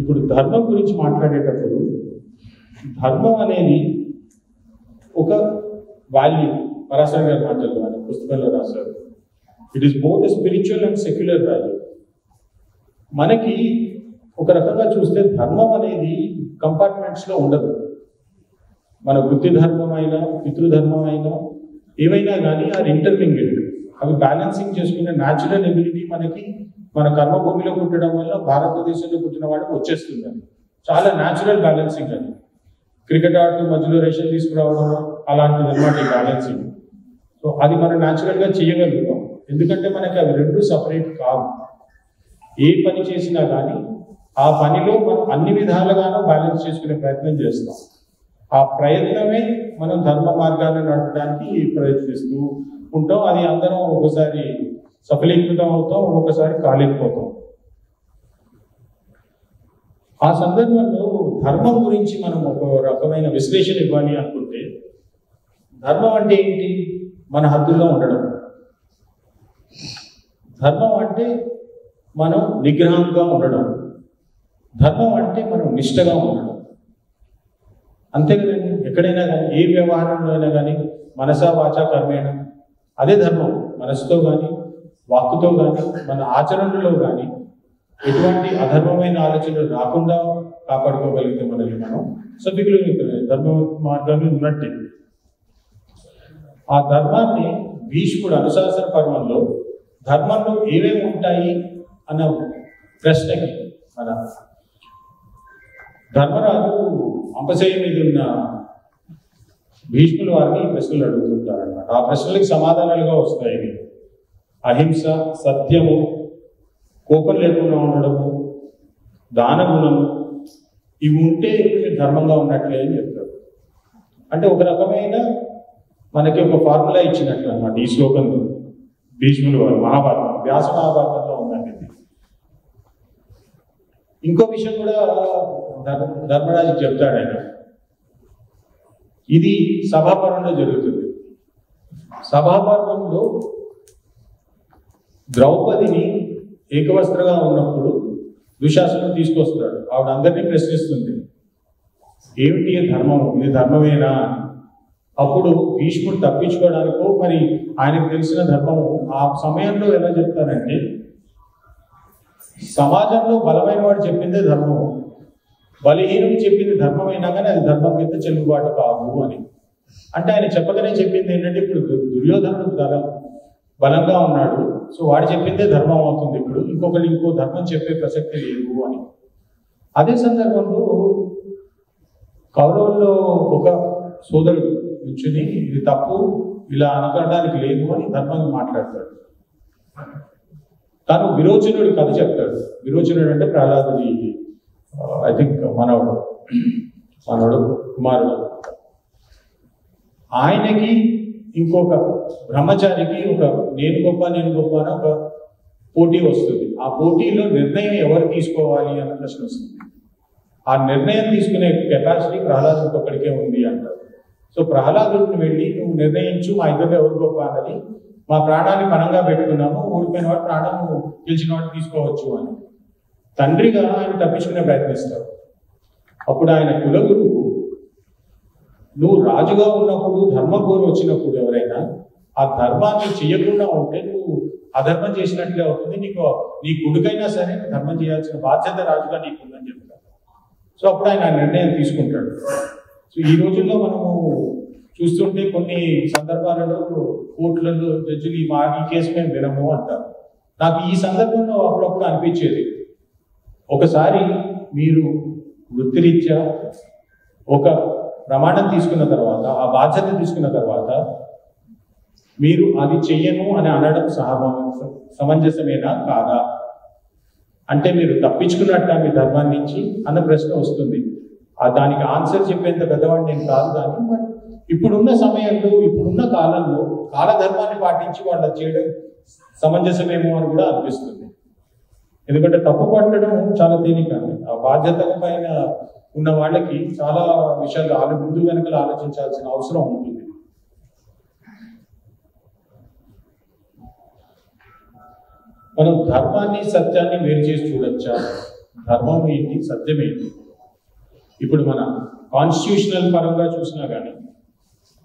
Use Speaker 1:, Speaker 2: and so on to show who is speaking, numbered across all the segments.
Speaker 1: ఇప్పుడు ధర్మం గురించి మాట్లాడేటప్పుడు ధర్మం అనేది ఒక వాల్యూ, పరాశర్ గారి మాటలు కానీ పుస్తకంలో రాశారు. It is both spiritual and secular value. మనకి ఒక రకంగా చూస్తే ధర్మం అనేది కంపార్ట్మెంట్స్లో ఉండదు. మన వృత్తి ధర్మం అయినా పితృధర్మం అయినా ఏవైనా కానీ అది ఇంటర్లింక్డ్, అవి బ్యాలెన్సింగ్ చేసుకునే న్యాచురల్ ఎబిలిటీ మనకి మన కర్మభూమిలో పుట్టడం వల్ల భారతదేశంలో పుట్టిన వాళ్ళకి వచ్చేస్తుంది. అది చాలా న్యాచురల్ బ్యాలెన్సింగ్. అది క్రికెట్ ఆడుతూ మధ్యలో రేషన్ తీసుకురావడం అలాంటిది అన్నమాట ఈ బ్యాలెన్సింగ్. సో అది మనం న్యాచురల్గా చేయగలుగుతాం, ఎందుకంటే మనకి అవి రెండు సపరేట్ కావు. ఏ పని చేసినా కానీ ఆ పనిలో మనం అన్ని విధాలుగానూ బ్యాలెన్స్ చేసుకునే ప్రయత్నం చేస్తాం. ఆ ప్రయత్నమే మనం ధర్మ మార్గాన్ని నడపడానికి ప్రయత్నిస్తూ ఉంటాం. అది అందరం ఒకసారి సఫలీకృతం అవుతాం, ఒక్కొక్కసారి కాలేకపోతాం. ఆ సందర్భంలో ధర్మం గురించి మనం ఒక రకమైన విశ్లేషణ ఇవ్వాలి అనుకుంటే, ధర్మం అంటే ఏంటి? మన హద్దుల్లో ఉండడం. ధర్మం అంటే మనం నిగ్రహంగా ఉండడం. ధర్మం అంటే మనం నిష్టగా ఉండడం. అంతే కదండి. ఎక్కడైనా కానీ ఏ వ్యవహారంలో అయినా కానీ మనసా వాచా కర్మేణ అదే ధర్మం. మనసుతో కానీ వాక్కుతో కానీ మన ఆచరణలో కానీ ఎటువంటి అధర్మమైన ఆలోచనలు రాకుండా కాపాడుకోగలిగితే మనల్ని మనం సభ్యులు ధర్మ మార్గాన్ని ఉన్నట్టే. ఆ ధర్మాన్ని భీష్ముడు అనుశాసన పర్వంలో ధర్మంలో ఏమేమి ఉంటాయి అన్న ప్రశ్నకి మన ధర్మరాజు అంపశయ్య మీద ఉన్న భీష్ముల వారిని ప్రశ్నలు అడుగుతుంటారన్నమాట. ఆ ప్రశ్నలకు సమాధానాలుగా వస్తాయి. అహింస, సత్యము, కోపం లేకుండా ఉండడము, దానగుణము, ఇవి ఉంటే ధర్మంగా ఉన్నట్లే అని చెప్తారు. అంటే ఒక రకమైన మనకి ఒక ఫార్ములా ఇచ్చినట్లు అన్నమాట ఈ శ్లోకంలో. భీష్ముల వారు మహాభారతం, వ్యాస మహాభారతంలో ఉందండి. ఇంకో విషయం కూడా ధర్మరాజు చెప్తాడు ఆయన. ఇది సభాపర్వంలో జరుగుతుంది. సభాపర్వంలో ద్రౌపదిని ఏకవస్త్రగా ఉన్నప్పుడు దుశ్శాసనం తీసుకొస్తాడు. ఆవిడ అందరినీ ప్రశ్నిస్తుంది, ఏమిటి ధర్మం, ఇది ధర్మమేనా? అప్పుడు భీష్ముడు తప్పించుకోవడానికో మరి ఆయనకు తెలిసిన ధర్మము ఆ సమయంలో ఎలా చెప్తారంటే, సమాజంలో బలమైన వాడు చెప్పిందే ధర్మము, బలహీనుడు చెప్పింది ధర్మమైనా కానీ అది ధర్మం కింద చెల్లుబాటు కాదు అని. అంటే ఆయన చెప్పగానే చెప్పింది ఏంటంటే, ఇప్పుడు దుర్యోధనుడు బలంగా ఉన్నాడు, సో వాడు చెప్పిందే ధర్మం అవుతుంది, ఇప్పుడు ఇంకొకరు ఇంకో ధర్మం చెప్పే ప్రసక్తి లేదు అని. అదే సందర్భంలో కౌరవుల్లో ఒక సోదరుడు కూర్చుని ఇది తప్పు, ఇలా అనుకోవడానికి లేదు అని ధర్మం మాట్లాడతాడు. తాను విరోచనుడి కథ చెప్తాడు. విరోచనుడు అంటే ప్రహ్లాదుడి ఐ థింక్ మనవడు కుమారుడు. ఆయనకి ఇంకొక బ్రహ్మచారికి ఒక నేను గొప్ప అని ఒక పోటీ వస్తుంది. ఆ పోటీలో నిర్ణయం ఎవరు తీసుకోవాలి అన్న ప్రశ్న వస్తుంది. ఆ నిర్ణయం తీసుకునే కెపాసిటీ ప్రహ్లాదుడికి ఒక్కడికే ఉంది అంటారు. సో ప్రహ్లాదుడిని వెళ్ళి నువ్వు నిర్ణయించు, మా ఇద్దరు ఎవరు గొప్ప అన్నది, మా ప్రాణాన్ని పణంగా పెట్టుకున్నాము, ఓడిపోయిన వాడు ప్రాణము గెలిచిన వాడు తీసుకోవచ్చు అని తండ్రిగా ఆయన తప్పించుకునే ప్రయత్నిస్తారు. అప్పుడు ఆయన కులగురువు, నువ్వు రాజుగా ఉన్నప్పుడు ధర్మం కోరి వచ్చినప్పుడు ఎవరైనా ఆ ధర్మాన్ని చేయకుండా ఉంటే నువ్వు అధర్మం చేసినట్లే అవుతుంది, నీ కొడుకైనా సరే ధర్మం చేయాల్సిన బాధ్యత రాజుగా నీకుందని చెప్తారు. సో అప్పుడు ఆయన నిర్ణయం తీసుకుంటాడు. సో ఈ రోజుల్లో మనము చూస్తుంటే కొన్ని సందర్భాలలో కోర్టులలో జడ్జిలు ఈ కేసు మేము వినము అంటారు. నాకు ఈ సందర్భంలో అప్పుడప్పుడు అనిపించేది, ఒకసారి మీరు వృత్తిరీత్యా ఒక ప్రమాణం తీసుకున్న తర్వాత, ఆ బాధ్యత తీసుకున్న తర్వాత మీరు అది చెయ్యను అని అనడం సమంజసమేనా కాదా? అంటే మీరు తప్పించుకున్నట్ట మీ ధర్మాన్ని నుంచి అన్న ప్రశ్న వస్తుంది. దానికి ఆన్సర్ చెప్పేంత పెద్దవాడు నేను కాదు, కానీ ఇప్పుడున్న సమయంలో ఇప్పుడున్న కాలంలో కాలధర్మాన్ని పాటించి వాళ్ళు చేయడం సమంజసమేమో అని కూడా అనిపిస్తుంది. ఎందుకంటే తప్పు పట్టడం చాలా తేలిక. ఆ బాధ్యత పైన ఉన్న వాళ్ళకి చాలా విషయాలు ముందు వెనకలు ఆలోచించాల్సిన అవసరం ఉంటుంది. మనం ధర్మాన్ని సత్యాన్ని వేరు చేసి చూడొచ్చా? ధర్మం ఏంటి, సత్యం ఏంటి. ఇప్పుడు మన కాన్స్టిట్యూషనల్ పరంగా చూసినా కానీ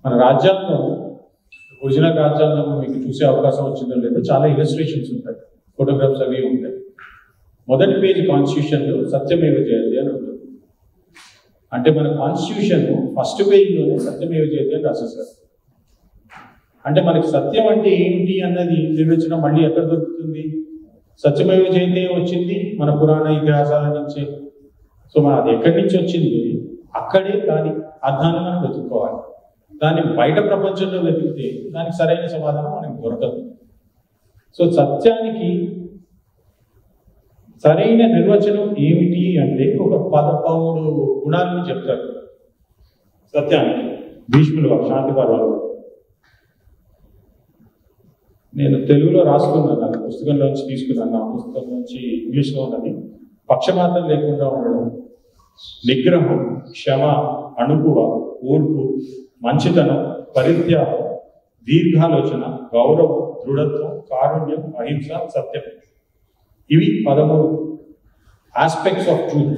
Speaker 1: మన రాజ్యాంగం, ఒరిజినల్ రాజ్యాంగం మీకు చూసే అవకాశం వచ్చిందో లేదో చాలా ఇలస్ట్రేషన్స్ ఉంటాయి, ఫోటోగ్రాఫ్స్ అవి ఉంటాయి. మొదటి పేజీ కాన్స్టిట్యూషన్లో సత్యమేవ జయతే అని ఉంటుంది. అంటే మన కాన్స్టిట్యూషన్ ఫస్ట్ పేజీలోనే సత్యమేవ జయతే అని రాసేసారు. అంటే మనకి సత్యం అంటే ఏంటి అన్నది నిర్వచనం మళ్ళీ ఎక్కడ దొరుకుతుంది? సత్యమేవ జయతే వచ్చింది మన పురాణ ఇతిహాసాల నుంచే. సో మన అది ఎక్కడి నుంచి వచ్చింది, అక్కడే దాని అర్థాన్ని మనం వెతుక్కోవాలి. దాన్ని బయట ప్రపంచంలో వెతికితే దానికి సరైన సమాధానం మనకి దొరకదు. సో సత్యానికి సరైన నిర్వచనం ఏమిటి అంటే ఒక 13 గుణాలను చెప్తారు సత్యానికి భీష్ములు శాంతి పర్వంలో. నేను తెలుగులో రాసుకున్నాను, అది పుస్తకంలోంచి తీసుకున్నాను. ఆ పుస్తకం నుంచి ఇంగ్లీష్లో ఉన్నది. పక్షపాతం లేకుండా ఉండడం, నిగ్రహం, క్షమ, అణుకువ, ఓర్పు, మంచితనం, పరిత్యాగం, దీర్ఘాలోచన, గౌరవం, దృఢత్వం, కారుణ్యం, అహింస, సత్యం. ఇవి 13 ఆస్పెక్ట్స్ ఆఫ్ ట్రూత్.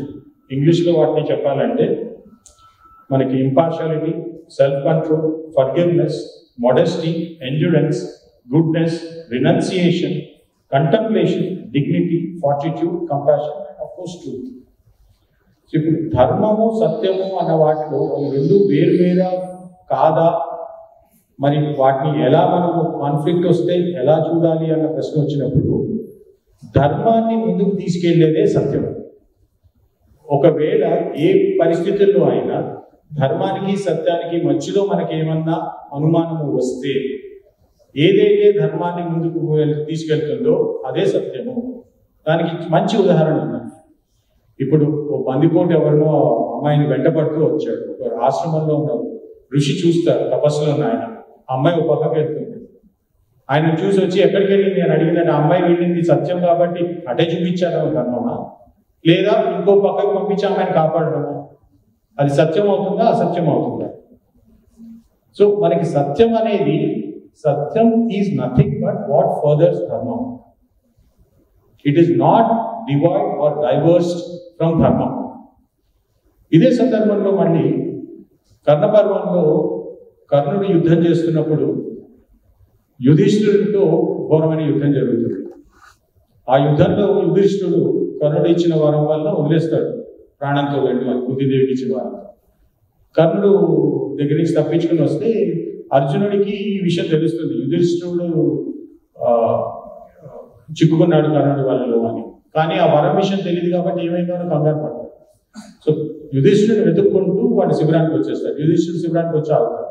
Speaker 1: ఇంగ్లీష్లో వాటిని చెప్పాలంటే మనకి impartiality, self control, forgiveness, modesty, endurance, goodness, renunciation, కంటంప్లేషన్, dignity, fortitude, compassion and of course truth. ఇప్పుడు ధర్మము, సత్యము అన్న వాటిలో ఈ రెండు వేరువేరా కాదా, మరి వాటిని ఎలా మనము కాన్ఫ్లిక్ట్ వస్తే ఎలా చూడాలి అన్న ప్రశ్న వచ్చినప్పుడు ధర్మాన్ని ముందుకు తీసుకెళ్లేదే సత్యం. ఒకవేళ ఏ పరిస్థితుల్లో అయినా ధర్మానికి సత్యానికి మధ్యలో మనకి ఏమన్నా అనుమానము వస్తే ఏదైతే ధర్మాన్ని ముందుకు తీసుకెళ్తుందో అదే సత్యము. దానికి మంచి ఉదాహరణ ఉంది. ఇప్పుడు ఓ బందిపోటు ఎవరినో అమ్మాయిని వెంటపడుతూ వచ్చాడు. ఒక ఆశ్రమంలో ఉన్న ఋషి చూస్తారు, తపస్సులో ఉన్న ఆయన. అమ్మాయి ఒక పక్కకి వెళ్తుంది. ఆయన చూసి వచ్చి ఎక్కడికి వెళ్ళింది అని అడిగిన అమ్మాయి వెళ్ళింది సత్యం కాబట్టి అటే చూపించాడు ధర్మమా, లేదా ఇంకో పక్కకు పంపించి అమ్మాయిని కాపాడడమా? అది సత్యం అవుతుందా, అసత్యం అవుతుందా? సో మనకి సత్యం అనేది, satyam is nothing but what furthers dharmam. It is not divide or divorced from dharmam. ఇదే సందర్భంలో మళ్ళీ కర్ణపర్వంలో కర్ణుడు యుద్ధం చేస్తున్నప్పుడు యుధిష్ఠిరుడితో ఘోరమైన యుద్ధం జరుగుతుంది. ఆ యుద్ధంలో యుధిష్ఠిరుడు కర్ణుడు ఇచ్చిన వరం వల్ల వదిలేస్తాడు, ప్రాణంతో వెళ్ళి బుద్ధిదేవికి ఇచ్చిన వరం. కర్ణుడు దగ్గర నుంచి తప్పించుకుని వస్తే అర్జునుడికి ఈ విషయం తెలుస్తుంది, యుధిష్ఠిరుడు చిక్కుకున్నాడు కర్ణుడి వల్లలో అని. కానీ ఆ వరం విషయం తెలియదు కాబట్టి ఏమైందో అని కంగారు పడతాడు. సో యుధిష్ఠిరుడిని వెతుక్కుంటూ వాడు శిబిరానికి వచ్చేస్తాడు. యుధిష్ఠిరుడు శిబిరానికి వచ్చి ఆగుతాడు.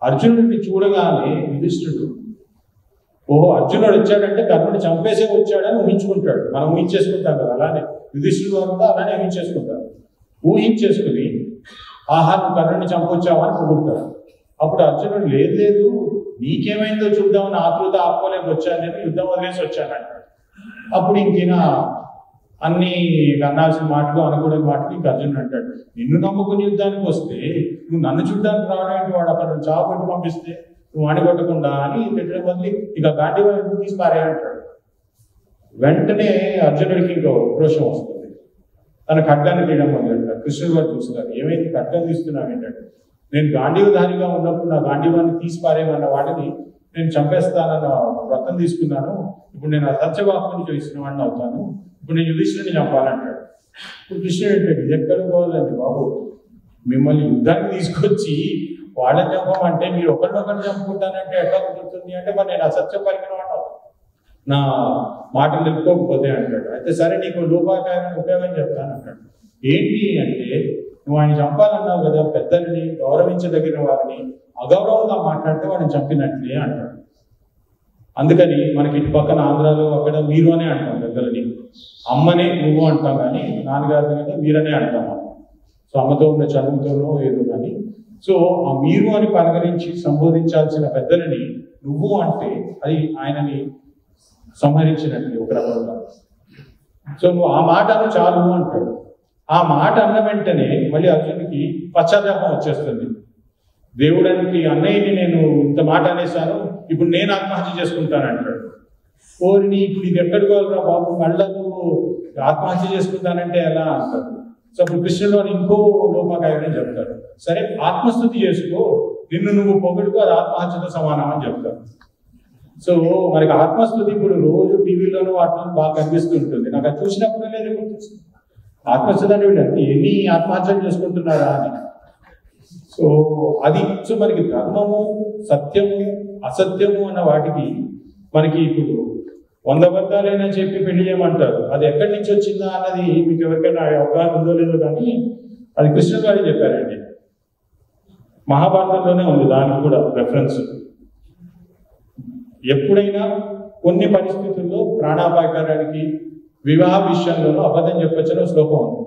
Speaker 1: అర్జునుడిని చూడగానే యుధిష్ఠిరుడు ఓహో అర్జునుడు వచ్చాడంటే కర్ణుడిని చంపేసే వచ్చాడని ఊహించుకుంటాడు. మనం ఊహించేసుకుంటాం కదా, అలానే యుధిష్ఠిరుడు వారు కూడా అలానే ఊహించేసుకుంటారు. ఊహించేసుకుని ఆహా నువ్వు కర్ణుడిని చంపొచ్చావా అని పొగుడతాడు. అప్పుడు అర్జునుడు లేదు లేదు నీకేమైందో చూద్దామని ఆకృత ఆపుకోలేక వచ్చాను, నేను యుద్ధం వదిలేసి వచ్చానంటాడు. అప్పుడు ఇంకిన అన్ని అనాల్సిన మాటలు, అనకూడని మాటలు ఇంక అర్జునుడు అంటాడు, నిన్ను నమ్ముకుని యుద్ధానికి వస్తే నువ్వు నన్ను చూడ్డానికి రావడానికి వాడు అక్కడ చావు కొట్టి పంపిస్తే నువ్వు అణిగొట్టకుండా అని తిట్టడం వదిలి ఇక గాంధీవాడు ఎందుకు తీసి పారేయంటాడు. వెంటనే అర్జునుడికి ఇంకో ఉక్రోషం వస్తుంది. తన ఖడ్గాన్ని తీయడం మొదలెట్టాడు. కృష్ణుడు వారు చూస్తున్నారు, ఏమైంది ఖడ్గం తీస్తున్నావు ఏంటంటే, నేను గాంధీవధారిగా ఉన్నప్పుడు నా గాంధీవాన్ని తీసి పారేయమన్న వాటిని నేను చంపేస్తానన్న వ్రతం తీసుకున్నాను. ఇప్పుడు నేను ఆ సత్యవాక్కుని చేసిన వాడిని అవుతాను. ఇప్పుడు నేను యుధిష్ఠిరుడిని చంపాలంటాడు. ఇప్పుడు కృష్ణుడు అంటాడు, ఇది ఎక్కడ పోవాలండి బాబు, మిమ్మల్ని యుద్ధానికి తీసుకొచ్చి వాళ్ళని చంపమంటే మీరు ఒకరినొకరిని చంపుకుంటానంటే ఎట్లా కుదురుతుంది అంటే, మరి నేను అసత్యం పలికిన వాడు నా మాటలు నిలుపుకోకపోతే అంటాడు. అయితే సరే నీకు లోపాకారమైన ఉపయోగం చెప్తాను అంటాడు. ఏంటి అంటే, నువ్వు ఆయన చంపాలన్నావు కదా, పెద్దల్ని గౌరవించదగిన వారిని అగౌరవంగా మాట్లాడితే వాడిని చంపినట్లే అంటాడు. అందుకని మనకి ఇటు పక్కన ఆంధ్రాలో అక్కడ మీరు అనే అంటాం, పెద్దలని అమ్మనే నువ్వు అంటాం, కానీ నాన్నగారిని కదా మీరనే అంటాం మనం. సో అమ్మతో ఉన్న చదువుతోనో ఏదో కానీ. సో ఆ మీరు అని పలకరించి సంబోధించాల్సిన పెద్దలని నువ్వు అంటే అది ఆయనని సంహరించినట్లే ఒక రకంగా. సో నువ్వు ఆ మాటను చాలు అంటాడు. ఆ మాట అన్న వెంటనే మళ్ళీ అర్జునుడికి పశ్చాత్తాపం వచ్చేస్తుంది. దేవుడానికి అన్నయ్యని నేను ఇంత మాట అనేసాను, ఇప్పుడు నేను ఆత్మహత్య చేసుకుంటాను అంటాడు. ఓరిని ఇప్పుడు ఇది ఎక్కడికి వెళ్ళరా బాబు, కళ్ళకు ఆత్మహత్య చేసుకుంటానంటే ఎలా అంటారు. సో అప్పుడు కృష్ణుడు అని ఇంకో లోపాకాయని చెప్తాడు. సరే ఆత్మస్థుతి చేసుకో, నిన్ను నువ్వు పొగడుకో, అది ఆత్మహత్యతో సమానం అని చెప్తారు. సో మనకి ఆత్మస్థుతి ఇప్పుడు రోజు టీవీలోనూ వాటిలో బాగా కనిపిస్తుంటుంది. నాకు అది చూసినప్పుడు లేదు గుర్తొస్తుంది, ఆత్మస్థుతి అంటే వీళ్ళు ఎన్ని ఆత్మహత్యలు చేసుకుంటున్నారా అని. సో అది సో మనకి ధర్మము, సత్యము, అసత్యము అన్న వాటికి మనకి ఇప్పుడు 100 అబద్ధాలైనా చెప్పి పెళ్లి చేయమంటారు. అది ఎక్కడి నుంచి వచ్చిందా అన్నది మీకు ఎవరికైనా అవగాహన ఉందో లేదో కానీ అది కృష్ణుడు గారు చెప్పారండి. మహాభారతంలోనే ఉంది దానికి కూడా రెఫరెన్స్. ఎప్పుడైనా కొన్ని పరిస్థితుల్లో ప్రాణాపాయకారానికి, వివాహ విషయంలోనూ అబద్ధం చెప్పొచ్చని శ్లోకం ఉంది.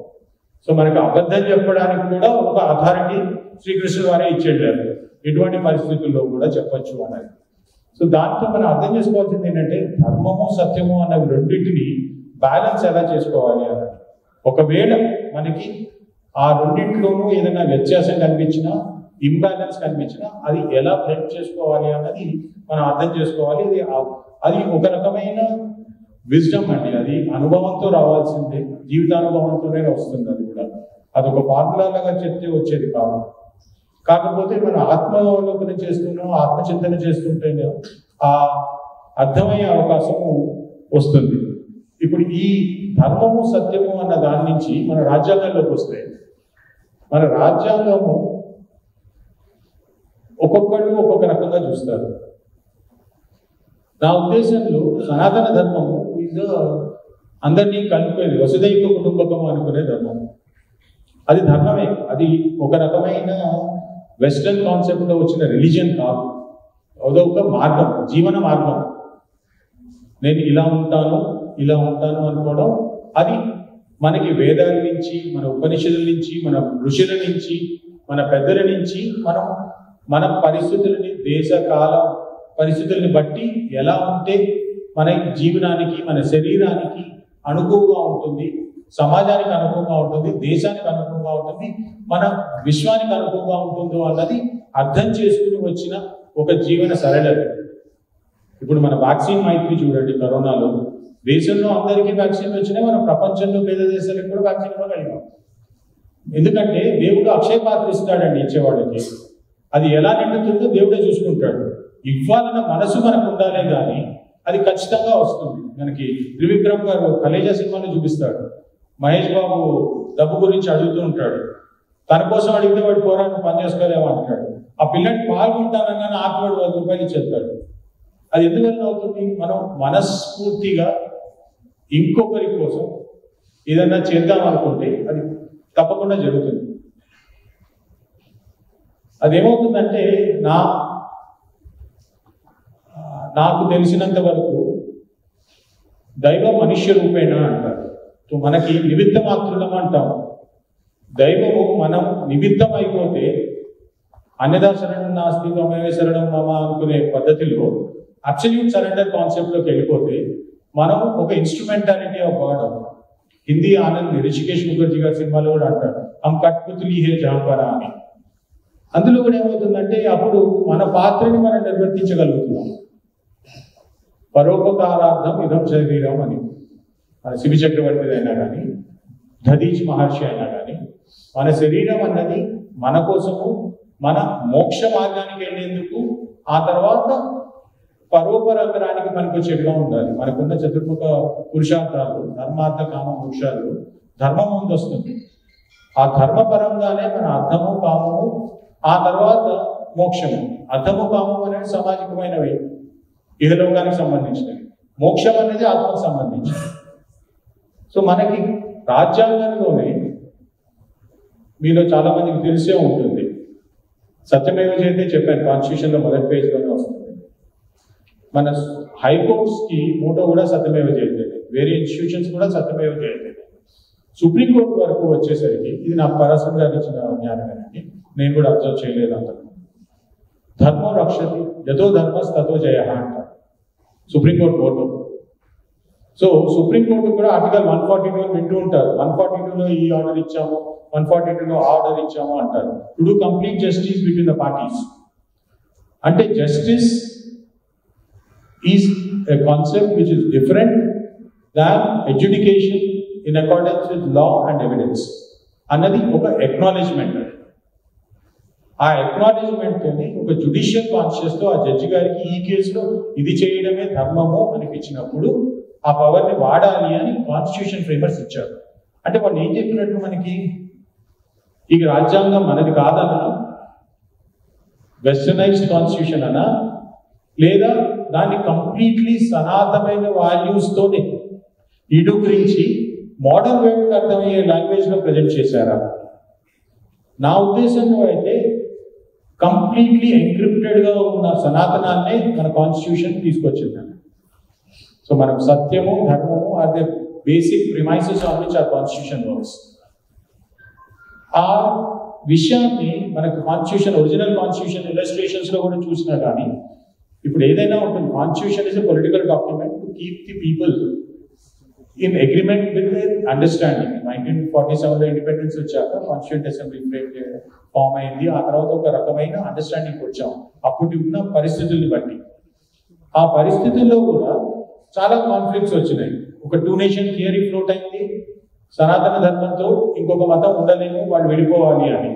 Speaker 1: సో మనకు అబద్ధం చెప్పడానికి కూడా ఒక అథారిటీ శ్రీకృష్ణుడు వారే ఇచ్చేటారు, ఎటువంటి పరిస్థితుల్లో కూడా చెప్పొచ్చు అన్నది. సో దాంట్లో మనం అర్థం చేసుకోవాల్సింది ఏంటంటే ధర్మము, సత్యము అన్నవి రెండింటిని బ్యాలెన్స్ ఎలా చేసుకోవాలి అన్నది. ఒకవేళ మనకి ఆ రెండింటిలోనూ ఏదైనా వ్యత్యాసం కనిపించినా, ఇంబ్యాలెన్స్ కనిపించినా అది ఎలా బ్లెండ్ చేసుకోవాలి అన్నది మనం అర్థం చేసుకోవాలి. అది ఒక రకమైన విజ్డమ్ అండి, అది అనుభవంతో రావాల్సిందే, జీవితానుభవంతోనే వస్తుంది. అది కూడా అదొక ఫార్ములా లాగా చెప్తే వచ్చేది కాదు. కాకపోతే మనం ఆత్మావలోకన చేస్తున్నాం, ఆత్మచింతన చేస్తుంటేనే ఆ అర్థమయ్యే అవకాశము వస్తుంది. ఇప్పుడు ఈ ధర్మము, సత్యము అన్న దాని నుంచి మన రాజ్యాంగంలోకి వస్తే, మన రాజ్యాంగము ఒక్కొక్కళ్ళు ఒక్కొక్క రకంగా చూస్తారు. నా ఉద్దేశంలో సనాతన ధర్మము ఈజ్ అందరినీ కలుపుకునేది, వసుదైక కుటుంబకం అనుకునే ధర్మం. అది ధర్మమే, అది ఒక రకమైన వెస్టర్న్ కాన్సెప్ట్లో వచ్చిన రిలీజియన్ కాదు. అదొక మార్గం, జీవన మార్గం. నేను ఇలా ఉంటాను అనుకోవడం అది మనకి వేదాల నుంచి, మన ఉపనిషదుల నుంచి, మన ఋషుల నుంచి, మన పెద్దల నుంచి మన పరిస్థితులని, దేశ కాల పరిస్థితుల్ని బట్టి ఎలా ఉంటే మన జీవనానికి, మన శరీరానికి అనుకువగా ఉంటుంది, సమాజానికి అనుకూలంగా ఉంటుంది, దేశానికి అనుకూలంగా ఉంటుంది, మన విశ్వానికి అనుకూలంగా ఉంటుందో అన్నది అర్థం చేసుకుని వచ్చిన ఒక జీవన సరళత. ఇప్పుడు మన వ్యాక్సిన్ మైత్రి చూడండి, కరోనాలో దేశంలో అందరికీ వ్యాక్సిన్ వచ్చినాయి, మన ప్రపంచంలో పేద దేశాలకు కూడా వ్యాక్సిన్ ఇవ్వగలిగాం. ఎందుకంటే దేవుడు అక్షయ పాత్ర ఇస్తాడండి ఇచ్చేవాడికి. అది ఎలా నిండుతుందో దేవుడే చూసుకుంటాడు. ఇవ్వాలన్న మనసు మనకు ఉండాలే కానీ అది ఖచ్చితంగా వస్తుంది. మనకి త్రివిక్రమ్ గారు కలేజా సినిమాలో చూపిస్తాడు, మహేష్ బాబు డబ్బు గురించి అడుగుతూ ఉంటాడు, తన కోసం అడిగితే వాడు పోరాటం పని చేసుకోలేమో అంటాడు. ఆ పిల్లడికి పాల్గొంటానన్నా నాకు వాడు 10 రూపాయలు ఇచ్చేస్తాడు. అది ఎందువల్ల అవుతుంది? మనం మనస్ఫూర్తిగా ఇంకొకరి కోసం ఏదన్నా చేద్దాం అనుకుంటే అది తప్పకుండా జరుగుతుంది. అదేమవుతుందంటే నాకు తెలిసినంత వరకు దైవం మనుష్య రూపేణ అంటారు. మనకి నిమిత్త మాత్రులం అంటాం. దైవము మనం నిమిత్తం అయిపోతే అన్యదా శరణం నాస్తి త్వమేవ శరణం మమ అనుకునే పద్ధతిలో అబ్సల్యూట్ సరెండర్ కాన్సెప్ట్లోకి వెళ్ళిపోతే మనం ఒక ఇన్స్ట్రుమెంటాలిటీ ఆఫ్ గాడ్ అవుతాం. హిందీ ఆనంద్ రిషికేష్ ముఖర్జీ గారి సినిమాలో కూడా అంటాడు, హమ్ కట్పుతులి హే జాంపరా అని. అందులో కూడా ఏమవుతుందంటే అప్పుడు మన పాత్రని మనం నిర్వర్తించగలుగుతున్నాం. పరోపకారార్థం ఇదం శరీరం అని మన శివి చక్రవర్తి అయినా కానీ, దధీచి మహర్షి అయినా కానీ, మన శరీరం అన్నది మన కోసము, మన మోక్ష మార్గానికి వెళ్ళేందుకు, ఆ తర్వాత పరోపరంగరానికి మనకు వచ్చేట్టుగా ఉండాలి. మనకున్న చతుర్ముఖ పురుషార్థాలు, ధర్మార్థ కామ మోక్షాలు ధర్మం ముందు వస్తుంది. ఆ ధర్మపరంగానే మన అర్థము, కామము, ఆ తర్వాత మోక్షము. అర్థము, కామం అనేది సామాజికమైనవి, ఇహలోకానికి సంబంధించినవి. మోక్షం అనేది ఆత్మకు సంబంధించినవి. సో మనకి రాజ్యాంగంలోనే మీలో చాలా మందికి తెలిసే ఉంటుంది, సత్యమేవ జయతే చెప్పాను, కాన్స్టిట్యూషన్లో మొదటి పేజ్లోనే వస్తుంది. మన హైకోర్ట్స్కి మోటో కూడా సత్యమేవ జయతే, వేరే ఇన్స్టిట్యూషన్స్ కూడా సత్యమేవ జయతే. సుప్రీంకోర్టు వరకు వచ్చేసరికి, ఇది నాకు పరాశర్ గారు ఇచ్చిన జ్ఞానమేనండి, నేను కూడా అబ్జర్వ్ చేయలేదు అంటారు, ధర్మం రక్షతి యతో ధర్మస్ తతో జయ అంటారు సుప్రీంకోర్టు మోటో. సో సుప్రీంకోర్టు కూడా ఆర్టికల్ 142 అని వింటూ ఉంటారు. 142లో ఈ ఆర్డర్ ఇచ్చాము, 142లో ఆర్డర్ ఇచ్చాము అంటారు. To do complete justice between the parties. అంటే justice is a concept which is different than education in accordance with law and evidence అన్నది ఒక ఎక్నాలెడ్జ్మెంట్. ఆ ఎక్నాలెడ్జ్మెంట్ తోని ఒక జ్యుడిషియల్ కాన్షియస్ తో ఆ జడ్జి గారికి ఈ కేసులో ఇది చేయడమే ధర్మము అనిపించినప్పుడు ఆ పవర్ ని వాడాలి అని కాన్స్టిట్యూషన్ ఫ్రేమర్స్ ఇచ్చారు. అంటే వాళ్ళు ఏం చెప్పినట్టు మనకి, ఈ రాజ్యాంగం మనది కాదనా, వెస్టర్నైజ్డ్ కాన్స్టిట్యూషన్ అనా, లేదా దాన్ని కంప్లీట్లీ సనాతనమైన వాల్యూస్ తోనే ఇడు గురించి మోడర్న్ వరల్డ్ అర్థమయ్యే లాంగ్వేజ్ లో ప్రజెంట్ చేశారా? నా ఉద్దేశంలో అయితే కంప్లీట్లీ ఎన్క్రిప్టెడ్ గా ఉన్న సనాతనాన్నే మన కాన్స్టిట్యూషన్ తీసుకొచ్చిందండి. సో మనకు సత్యము, ధర్మము are the basic premises on which our constitution works. ఆ విషయాన్ని మనకు కాన్స్టిట్యూషన్, ఒరిజినల్ కాన్స్టిట్యూషన్ ఇలస్ట్రేషన్స్ లో కూడా చూసినా కానీ, ఇప్పుడు ఏదైనా ఉంటుంది, constitution is a political document to keep the people in agreement with understanding. 1947 లో ఇండిపెండెన్స్ వచ్చాక కాన్స్టిట్యూంట్ అసెంబ్లీ ఫామ్ అయింది. ఆ తర్వాత ఒక రకమైన అండర్స్టాండింగ్ వచ్చాం అప్పుడు ఉన్న పరిస్థితుల్ని బట్టి. ఆ పరిస్థితుల్లో కూడా చాలా కాన్ఫ్లిక్ట్స్ వచ్చినాయి. ఒక 2 నేషన్ థియరీ ఫ్లోట్ అయింది, సనాతన ధర్మంతో ఇంకొక మతం ఉండలేము, వాళ్ళు వెళ్ళిపోవాలి అని.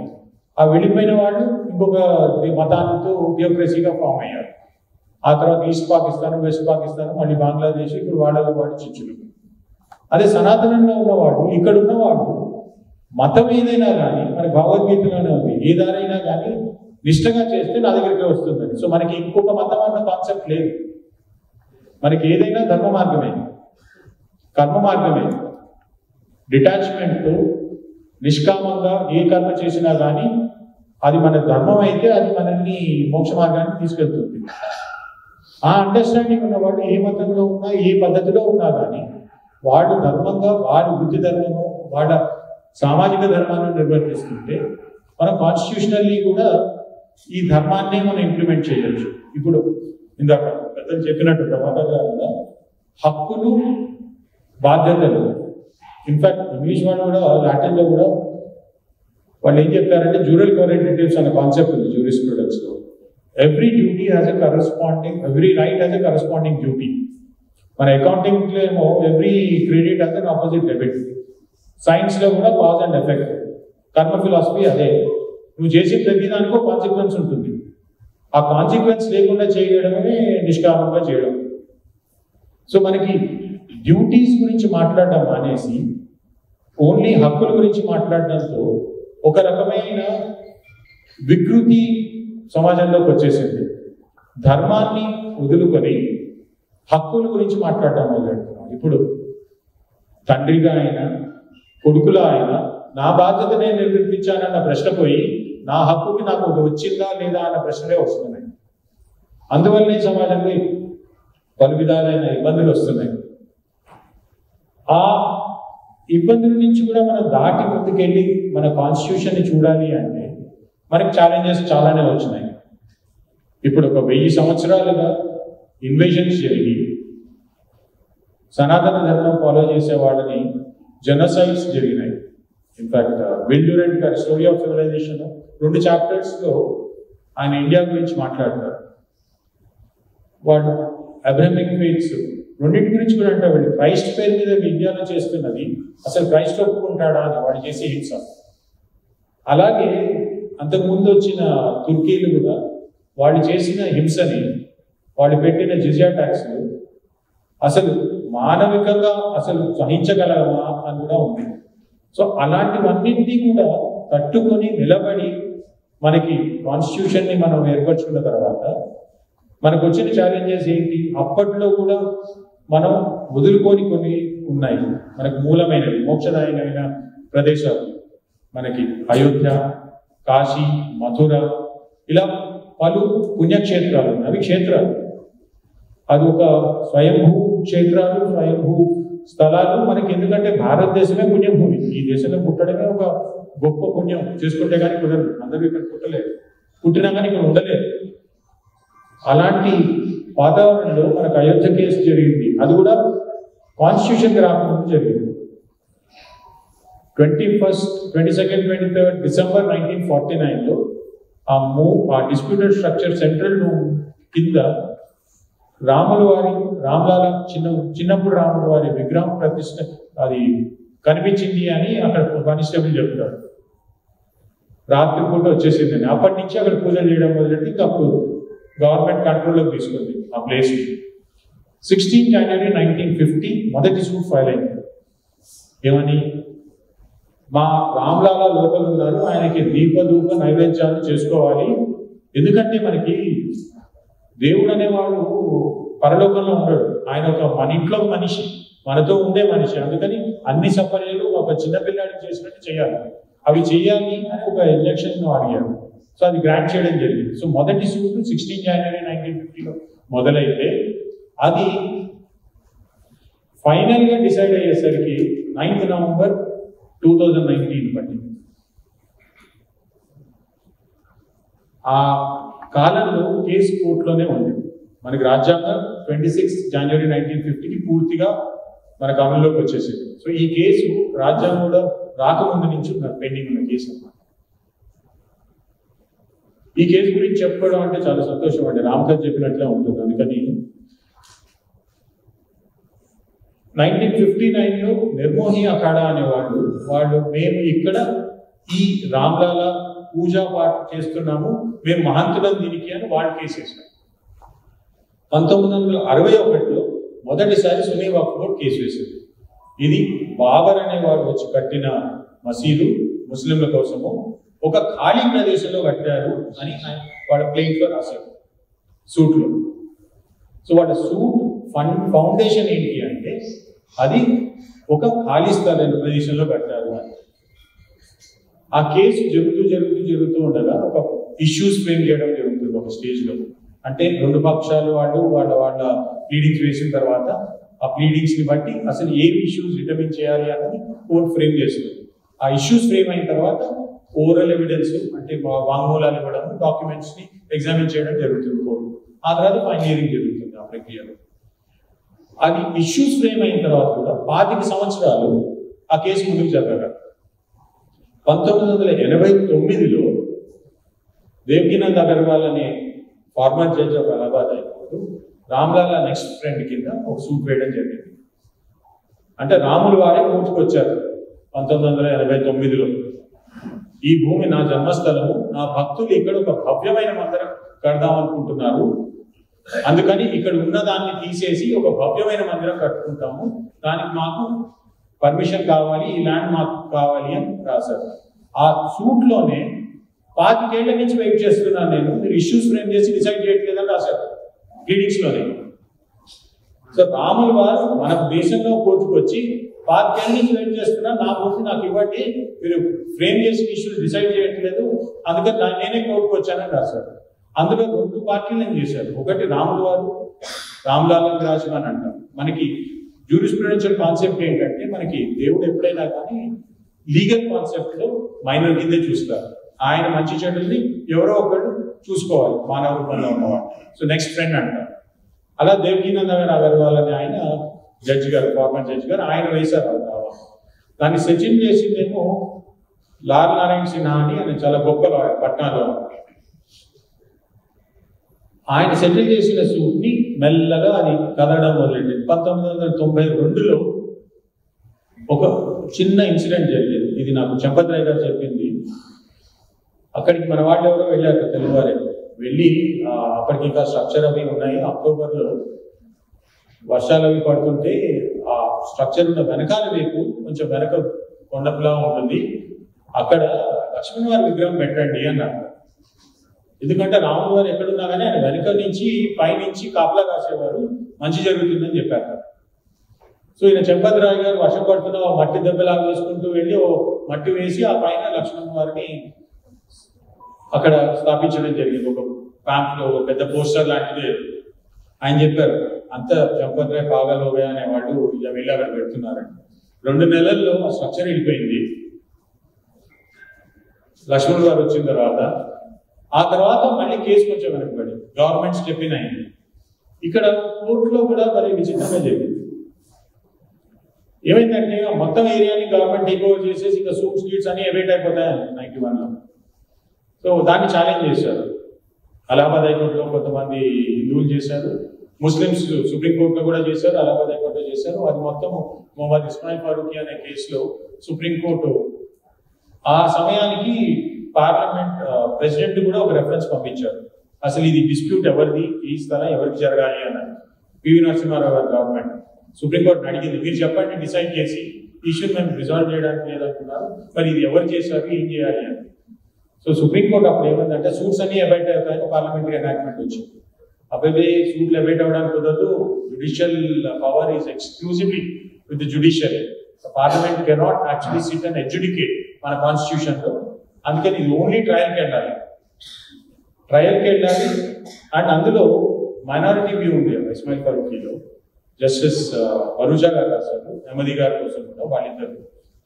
Speaker 1: ఆ వెళ్ళిపోయిన వాళ్ళు ఇంకొక మతాలతో థియోక్రసీగా ఫామ్ అయ్యారు. ఆ తర్వాత ఈస్ట్ పాకిస్తాన్, వెస్ట్ పాకిస్తాన్, మళ్ళీ బంగ్లాదేశ్, ఇప్పుడు వాళ్ళలో వాడు చిచ్చులు. అదే సనాతనంలో ఉన్నవాడు, ఇక్కడ ఉన్నవాడు మతం ఏదైనా కానీ, మన భగవద్గీతలోనే ఉంది, ఏ దారైనా కానీ నిష్టగా చేస్తే నా దగ్గరికి వస్తుందని. సో మనకి ఇంకొక మతం అన్న కాన్సెప్ట్ లేదు. మనకి ఏదైనా ధర్మ మార్గమే, కర్మ మార్గమే. డిటాచ్మెంట్, నిష్కామంగా ఏ కర్మ చేసినా కానీ అది మన ధర్మం అయితే అది మనల్ని మోక్ష మార్గానికి తీసుకెళ్తుంది. ఆ అండర్స్టాండింగ్ ఉన్నవాడు ఏ మతంలో ఉన్నా, ఏ పద్ధతిలో ఉన్నా కానీ వాడు ధర్మంగా, వాడి వృత్తి ధర్మము, వాళ్ళ సామాజిక ధర్మాన్ని నిర్వర్తిస్తుంటే మనం కాన్స్టిట్యూషనల్లీ కూడా ఈ ధర్మాన్నే మనం ఇంప్లిమెంట్ చేయొచ్చు. ఇప్పుడు ఇందాక పెద్దలు చెప్పినట్టు ప్రభాకర్ గారు కూడా హక్కులు, బాధ్యతలు. ఇన్ఫాక్ట్ ఇంగ్లీష్ వాళ్ళు కూడా, లాటిన్లో కూడా వాళ్ళు ఏం చెప్తారంటే జ్యూరల్ కోరెంటేటివ్స్ అనే కాన్సెప్ట్ ఉంది జ్యూరిస్ప్రుడెన్స్ లో. Every duty has a corresponding, every right has a corresponding duty. మన అకౌంటింగ్ లో ఏమో every credit has N opposite debit. Science లో కూడా కాజ్ అండ్ ఎఫెక్ట్. కర్మ ఫిలాసఫీ అదే, నువ్వు చేసే ప్రతి దానికో కాన్సిక్వెన్స్ ఉంటుంది. ఆ కాన్సిక్వెన్స్ లేకుండా చేయడమే నిష్కామంగా చేయడం. సో మనకి డ్యూటీస్ గురించి మాట్లాడడం మానేసి ఓన్లీ హక్కుల గురించి మాట్లాడడంతో ఒక రకమైన వికృతి సమాజంలోకి వచ్చేసింది. ధర్మాన్ని వదులుకొని హక్కుల గురించి మాట్లాడడం మొదలెడుతున్నాం. ఇప్పుడు తండ్రిగా అయినా, కొడుకులా అయినా నా బాధ్యత నేను నిర్వర్తించానన్న ప్రశ్న పోయి నా హక్కుకి నాకు వచ్చిందా లేదా అన్న ప్రశ్నలే వస్తున్నాయి. అందువల్లనే సమాజంలో పలు విధాలైన ఇబ్బందులు వస్తున్నాయి. ఆ ఇబ్బందుల నుంచి కూడా మనం దాటి ముందుకెళ్ళి మన కాన్స్టిట్యూషన్ని చూడాలి అంటే మనకి ఛాలెంజెస్ చాలానే వచ్చినాయి. ఇప్పుడు ఒక 1000 సంవత్సరాలుగా ఇన్వేషన్స్ జరిగి సనాతన ధర్మం ఫాలో చేసే వాళ్ళని జెనోసైడ్స్ జరిగినాయి. ఇన్ఫాక్ట్ విల్ డ్యూరెంట్ గారి స్టోరీ ఆఫ్ సివిలైజేషన్ 2 చాప్టర్స్లో ఆయన ఇండియా గురించి మాట్లాడతారు. వాళ్ళు అబ్రహమిక్ ఫెయిత్స్ రెండింటి గురించి కూడా అంటే వాళ్ళు క్రైస్ట్ పేరు మీద ఇండియాలో చేస్తున్నది అసలు క్రైస్ట్ ఒప్పుకుంటాడా అని వాళ్ళు చేసే హింస. అలాగే అంతకుముందు వచ్చిన తుర్కీలు కూడా వాళ్ళు చేసిన హింసని, వాళ్ళు పెట్టిన జిజియా ట్యాక్స్లు అసలు మానవికంగా అసలు సహించగలమా అని కూడా ఉంది. సో అలాంటివన్నింటినీ కూడా తట్టుకొని నిలబడి మనకి కాన్స్టిట్యూషన్ని మనం ఏర్పరచుకున్న తర్వాత మనకు వచ్చిన ఛాలెంజెస్ ఏంటి? అప్పట్లో కూడా మనం వదులుకొని కొన్ని ఉన్నాయి మనకు మూలమైనవి, మోక్షదాయకమైన ప్రదేశాలు. మనకి అయోధ్య, కాశీ, మథుర, ఇలా పలు పుణ్యక్షేత్రాలు ఉన్నాయి. అవి క్షేత్రాలు, అది ఒక స్వయంభూ క్షేత్రాలు, స్వయంభూ స్థలాలు మనకి. ఎందుకంటే భారతదేశమే పుణ్యభూమి. ఈ దేశంలో పుట్టడమే ఒక గొప్ప పుణ్యం. చేసుకుంటే కానీ కుదరదు. అందరూ ఇక్కడ పుట్టలేదు, పుట్టినా కానీ ఇక్కడ ఉండలేదు. అలాంటి వాతావరణంలో మనకు అయోధ్య కేసు జరిగింది. అది కూడా కాన్స్టిట్యూషన్కి రాకముందు జరిగింది. 22nd, 23rd December 1949లో ఆ డిస్ప్యూటెడ్ స్ట్రక్చర్ సెంట్రల్ రూమ్ కింద రాముల వారి, రామ్లాల చిన్నప్పుడు రాముల వారి విగ్రహం ప్రతిష్ట, అది కనిపించింది అని అక్కడ కానిస్టేబుల్ చెప్తాడు. రాత్రి పూట వచ్చేసిందని. అప్పటి నుంచి అక్కడ పూజలు చేయడం మొదలెట్టి ఇంకా అప్పుడు గవర్నమెంట్ కంట్రోల్లోకి తీసుకుంది ఆ ప్లేస్ని. 16 జనవరి 1950 మొదటి సూట్ ఫైల్ అయింది. ఏమని? మా రామ్లాలా లోపల ఉన్నారు, ఆయనకి దీపధూప నైవేద్యాలు చేసుకోవాలి. ఎందుకంటే మనకి దేవుడు అనేవాడు పరలోకంలో ఉండడు, ఆయన మన ఇంట్లో మనిషి, మనతో ఉండే మనిషి. అందుకని అన్ని సపర్యలు ఒక చిన్నపిల్లాడికి చేసినట్టు చేయాలి. అవి చేయాలి అని ఒక ఇంజక్షన్ అడిగారు. సో అది గ్రాంట్ చేయడం జరిగింది. సో మొదటి సూట్ 16 జనవరి 1950లో మొదలైతే అది ఫైనల్గా డిసైడ్ అయ్యేసరికి 9th నవంబర్ 2019 పట్టింది. ఆ కాలంలో కేసు కోర్టులోనే ఉంది. మనకి రాజ్యాంగం 26 జనవరి 1950కి పూర్తిగా మనకు అమల్లోకి వచ్చేసింది. సో ఈ కేసు రాజ్యాంగం కూడా రాకముందు నుంచి పెండింగ్ ఉన్న కేసు అన్నమాట. ఈ కేసు గురించి చెప్పుకోవడం అంటే చాలా సంతోషం అండి. రామకథ చెప్పినట్లే ఉంటుంది. అందుకని 1959లో నిర్మోహి అఖాడా వాళ్ళు మేము ఇక్కడ ఈ రామ్లాలా పూజా పాఠ చేస్తున్నాము, మేము మహంతులం దీనికి అని వాళ్ళు కేసేసారు. 1961లో మొదటిసారి సున్నీ వక్ఫ్ బోర్డ్ కేసు వేసింది. ఇది బాబర్ అనేవాడు వచ్చి కట్టిన మసీదు ముస్లింల కోసము ఒక ఖాళీ ప్రదేశంలో కట్టారు అని వాళ్ళ ప్లేట్లో రాశారు సూట్లో. సో వాళ్ళ సూట్ ఫౌండేషన్ ఏంటి అంటే అది ఒక ఖాళీ స్థలం ప్రదేశంలో కట్టారు అని. ఆ కేసు జరుగుతూ ఉండగా ఒక ఇష్యూస్ ఫ్రేమ్ చేయడం జరుగుతుంది ఒక స్టేజ్లో. అంటే రెండు పక్షాలు వాళ్ళ ప్లీడింగ్స్ వేసిన తర్వాత ఆ ప్లీడింగ్స్ని బట్టి అసలు ఏ ఇష్యూస్ డిటర్మిన్ చేయాలి అన్నది కోర్టు ఫ్రేమ్ చేస్తుంది. ఆ ఇష్యూస్ ఫ్రేమ్ అయిన తర్వాత ఓరల్ ఎవిడెన్స్ అంటే వాంగ్మూలాలు ఇవ్వడం, డాక్యుమెంట్స్ని ఎగ్జామిన్ చేయడం జరుగుతుంది కోర్టు. ఆ తర్వాత ఫైనలింగ్ జరుగుతుంది ఆ ప్రక్రియలో. అది ఇష్యూస్ ఫ్రేమ్ అయిన తర్వాత కూడా 25 సంవత్సరాలు ఆ కేసు ముందుకు జరగగా 1989లో దేవ్కినంద్ అగర్వాల్ అనే former judge of Allahabad high court Ramlala next friend కింద ఒక సూట్ వేయడం జరిగింది. అంటే రాములు వారే కోర్టుకు వచ్చారు 1989లో. ఈ భూమి నా జన్మస్థలము, నా భక్తులు ఇక్కడ ఒక భవ్యమైన మందిరం కడదామనుకుంటున్నారు, అందుకని ఇక్కడ ఉన్న దాన్ని తీసేసి ఒక భవ్యమైన మందిరం కట్టుకుంటాము, దానికి మాకు పర్మిషన్ కావాలి, ఈ ల్యాండ్ మాకు కావాలి అని రాశారు. ఆ సూట్లోనే 25 ఏళ్ల నుంచి వెయిట్ చేస్తున్నాను నేను, మీరు ఇష్యూస్ ఫ్రేమ్ చేసి డిసైడ్ చేయట్లేదని రాశారు ప్లీడింగ్స్లోనే. సో రాములు వారు మన దేశంలో కోర్టుకు వచ్చి 25 ఏళ్ల నుంచి వెయిట్ చేస్తున్నా, నా భూమి నాకు ఇవ్వండి, మీరు ఫ్రేమ్ చేసి ఇష్యూస్ డిసైడ్ చేయట్లేదు, అందుకని నేనే కోర్టుకు వచ్చానని రాశారు. అందులో 2 పార్టీలను చేశారు. ఒకటి రాములు వారు, రామ్లాలా విరాజ్మాన్ అంటారు. మనకి జ్యూరిస్ప్రుడెన్షియల్ కాన్సెప్ట్ ఏంటంటే మనకి దేవుడు ఎప్పుడైనా కానీ లీగల్ కాన్సెప్ట్లో మైనర్ కిందే చూస్తారు. ఆయన మంచి చెడుల్ని ఎవరో ఒకళ్ళు చూసుకోవాలి మానవ రూపంలో ఉన్నవాడు. సో నెక్స్ట్ ఫ్రెండ్ అంటారు. అలా దేవ్కినంద్ అగర్వాల్ అని ఆయన జడ్జి గారు, ఫార్మర్ జడ్జి గారు, ఆయన వేశారు దావా. దాన్ని సెటిల్ చేసిందేమో లాల్ నారాయణ సిన్హా అని ఆయన చాలా గొప్ప లాయర్ పట్నాలో. ఆయన సెటిల్ చేసిన సూట్ని మెల్లగా అది కదలడం మొదలెట్టింది. 1992లో ఒక చిన్న ఇన్సిడెంట్ జరిగింది. ఇది నాకు చంపద్రాయ్ గారు చెప్పింది. అక్కడికి మన వాళ్ళు ఎవరో వెళ్ళారు, తెలుగువారే వెళ్ళి అప్పటికి ఇంకా స్ట్రక్చర్ అవి ఉన్నాయి. అక్టోబర్లో వర్షాలు అవి పడుతుంటే ఆ స్ట్రక్చర్ ఉన్న వెనకాల వైపు కొంచెం వెనక కొండపులా ఉంటుంది, అక్కడ లక్ష్మణ్ వారి విగ్రహం పెట్టండి అన్నారు. ఎందుకంటే రాముడు వారు ఎక్కడున్నా కానీ ఆయన వెనక నుంచి పైనుంచి కాపలా కాసేవారు, మంచి జరుగుతుందని చెప్పారు. సో ఈయన చంపద్రాయ్ గారు వర్షం పడుతున్న మట్టి దెబ్బలాగా వేసుకుంటూ వెళ్ళి ఓ మట్టి వేసి ఆ పైన లక్ష్మణ్ వారిని అక్కడ స్థాపించడం జరిగింది. ఒక ప్యాంప్లో ఒక పెద్ద పోస్టర్ లాంటిది. ఆయన చెప్పారు అంత చంపద్రాయ్ పాగలోగా అనేవాళ్ళు ఇలా వెళ్ళి అక్కడ పెడుతున్నారండి. 2 నెలల్లో ఆ స్ట్రక్చర్ వెళ్ళిపోయింది. లక్ష్మణ్ గారు వచ్చిన తర్వాత ఆ తర్వాత మళ్ళీ కేసు కొంచెం వెనకబడి గవర్నమెంట్ స్టెప్ ఇన్ అయింది. ఇక్కడ కోర్టులో కూడా మరి విచిత్రంగా జరిగింది. ఏమైందంటే మొత్తం ఏరియాని గవర్నమెంట్ టేక్ ఓవర్ చేసేసి ఇంకా సూట్స్ గీట్స్ అన్ని ఎవేట్ అయిపోతాయి 91లో. సో దాన్ని ఛాలెంజ్ చేశారు. అలహాబాద్ హైకోర్టులో కొంతమంది హిందువులు చేశారు, ముస్లిమ్స్ సుప్రీంకోర్టులో కూడా చేశారు, అలహాబాద్ హైకోర్టులో చేశారు. అది మొత్తం మొహమ్మద్ ఇస్మాయిల్ ఫారూఖీ అనే కేసులో సుప్రీంకోర్టు ఆ సమయానికి పార్లమెంట్ ప్రెసిడెంట్ కూడా ఒక రెఫరెన్స్ పంపించారు. అసలు ఇది డిస్ప్యూట్ ఎవరిది, ఈ స్థలం ఎవరికి జరగాలి అన్నది. పివి నరసింహారావు గారి గవర్నమెంట్ సుప్రీంకోర్టుని అడిగింది, మీరు చెప్పండి, డిసైడ్ చేసి ఇష్యూని మేము రిజాల్వ్ చేయడానికి లేదంటున్నారు, మరి ఇది ఎవరు చేశారు, ఏం చేయాలి అని. సో సుప్రీంకోర్టు అప్పుడు ఏమందంటే సూట్స్ అన్ని అబైట్ అవుతాయని పార్లమెంటరీ ఎనాక్ట్మెంట్ వచ్చింది. అబ్బాయి సూట్లు అబైట్ అవ్వడానికి కుదరదు, judicial power is exclusively with judiciary. Parliament cannot actually sit and adjudicate మన కాన్స్టిట్యూషన్ లో. అందుకని ఇది ఓన్లీ ట్రయల్కి వెళ్ళాలి. అండ్ అందులో మైనారిటీ వ్యూ ఉంది ఇస్మాయిల్ ఫారూఖీలో. జస్టిస్ వరుజా గారు రాశారు, అహ్మదీ గారి కోసం కూడా.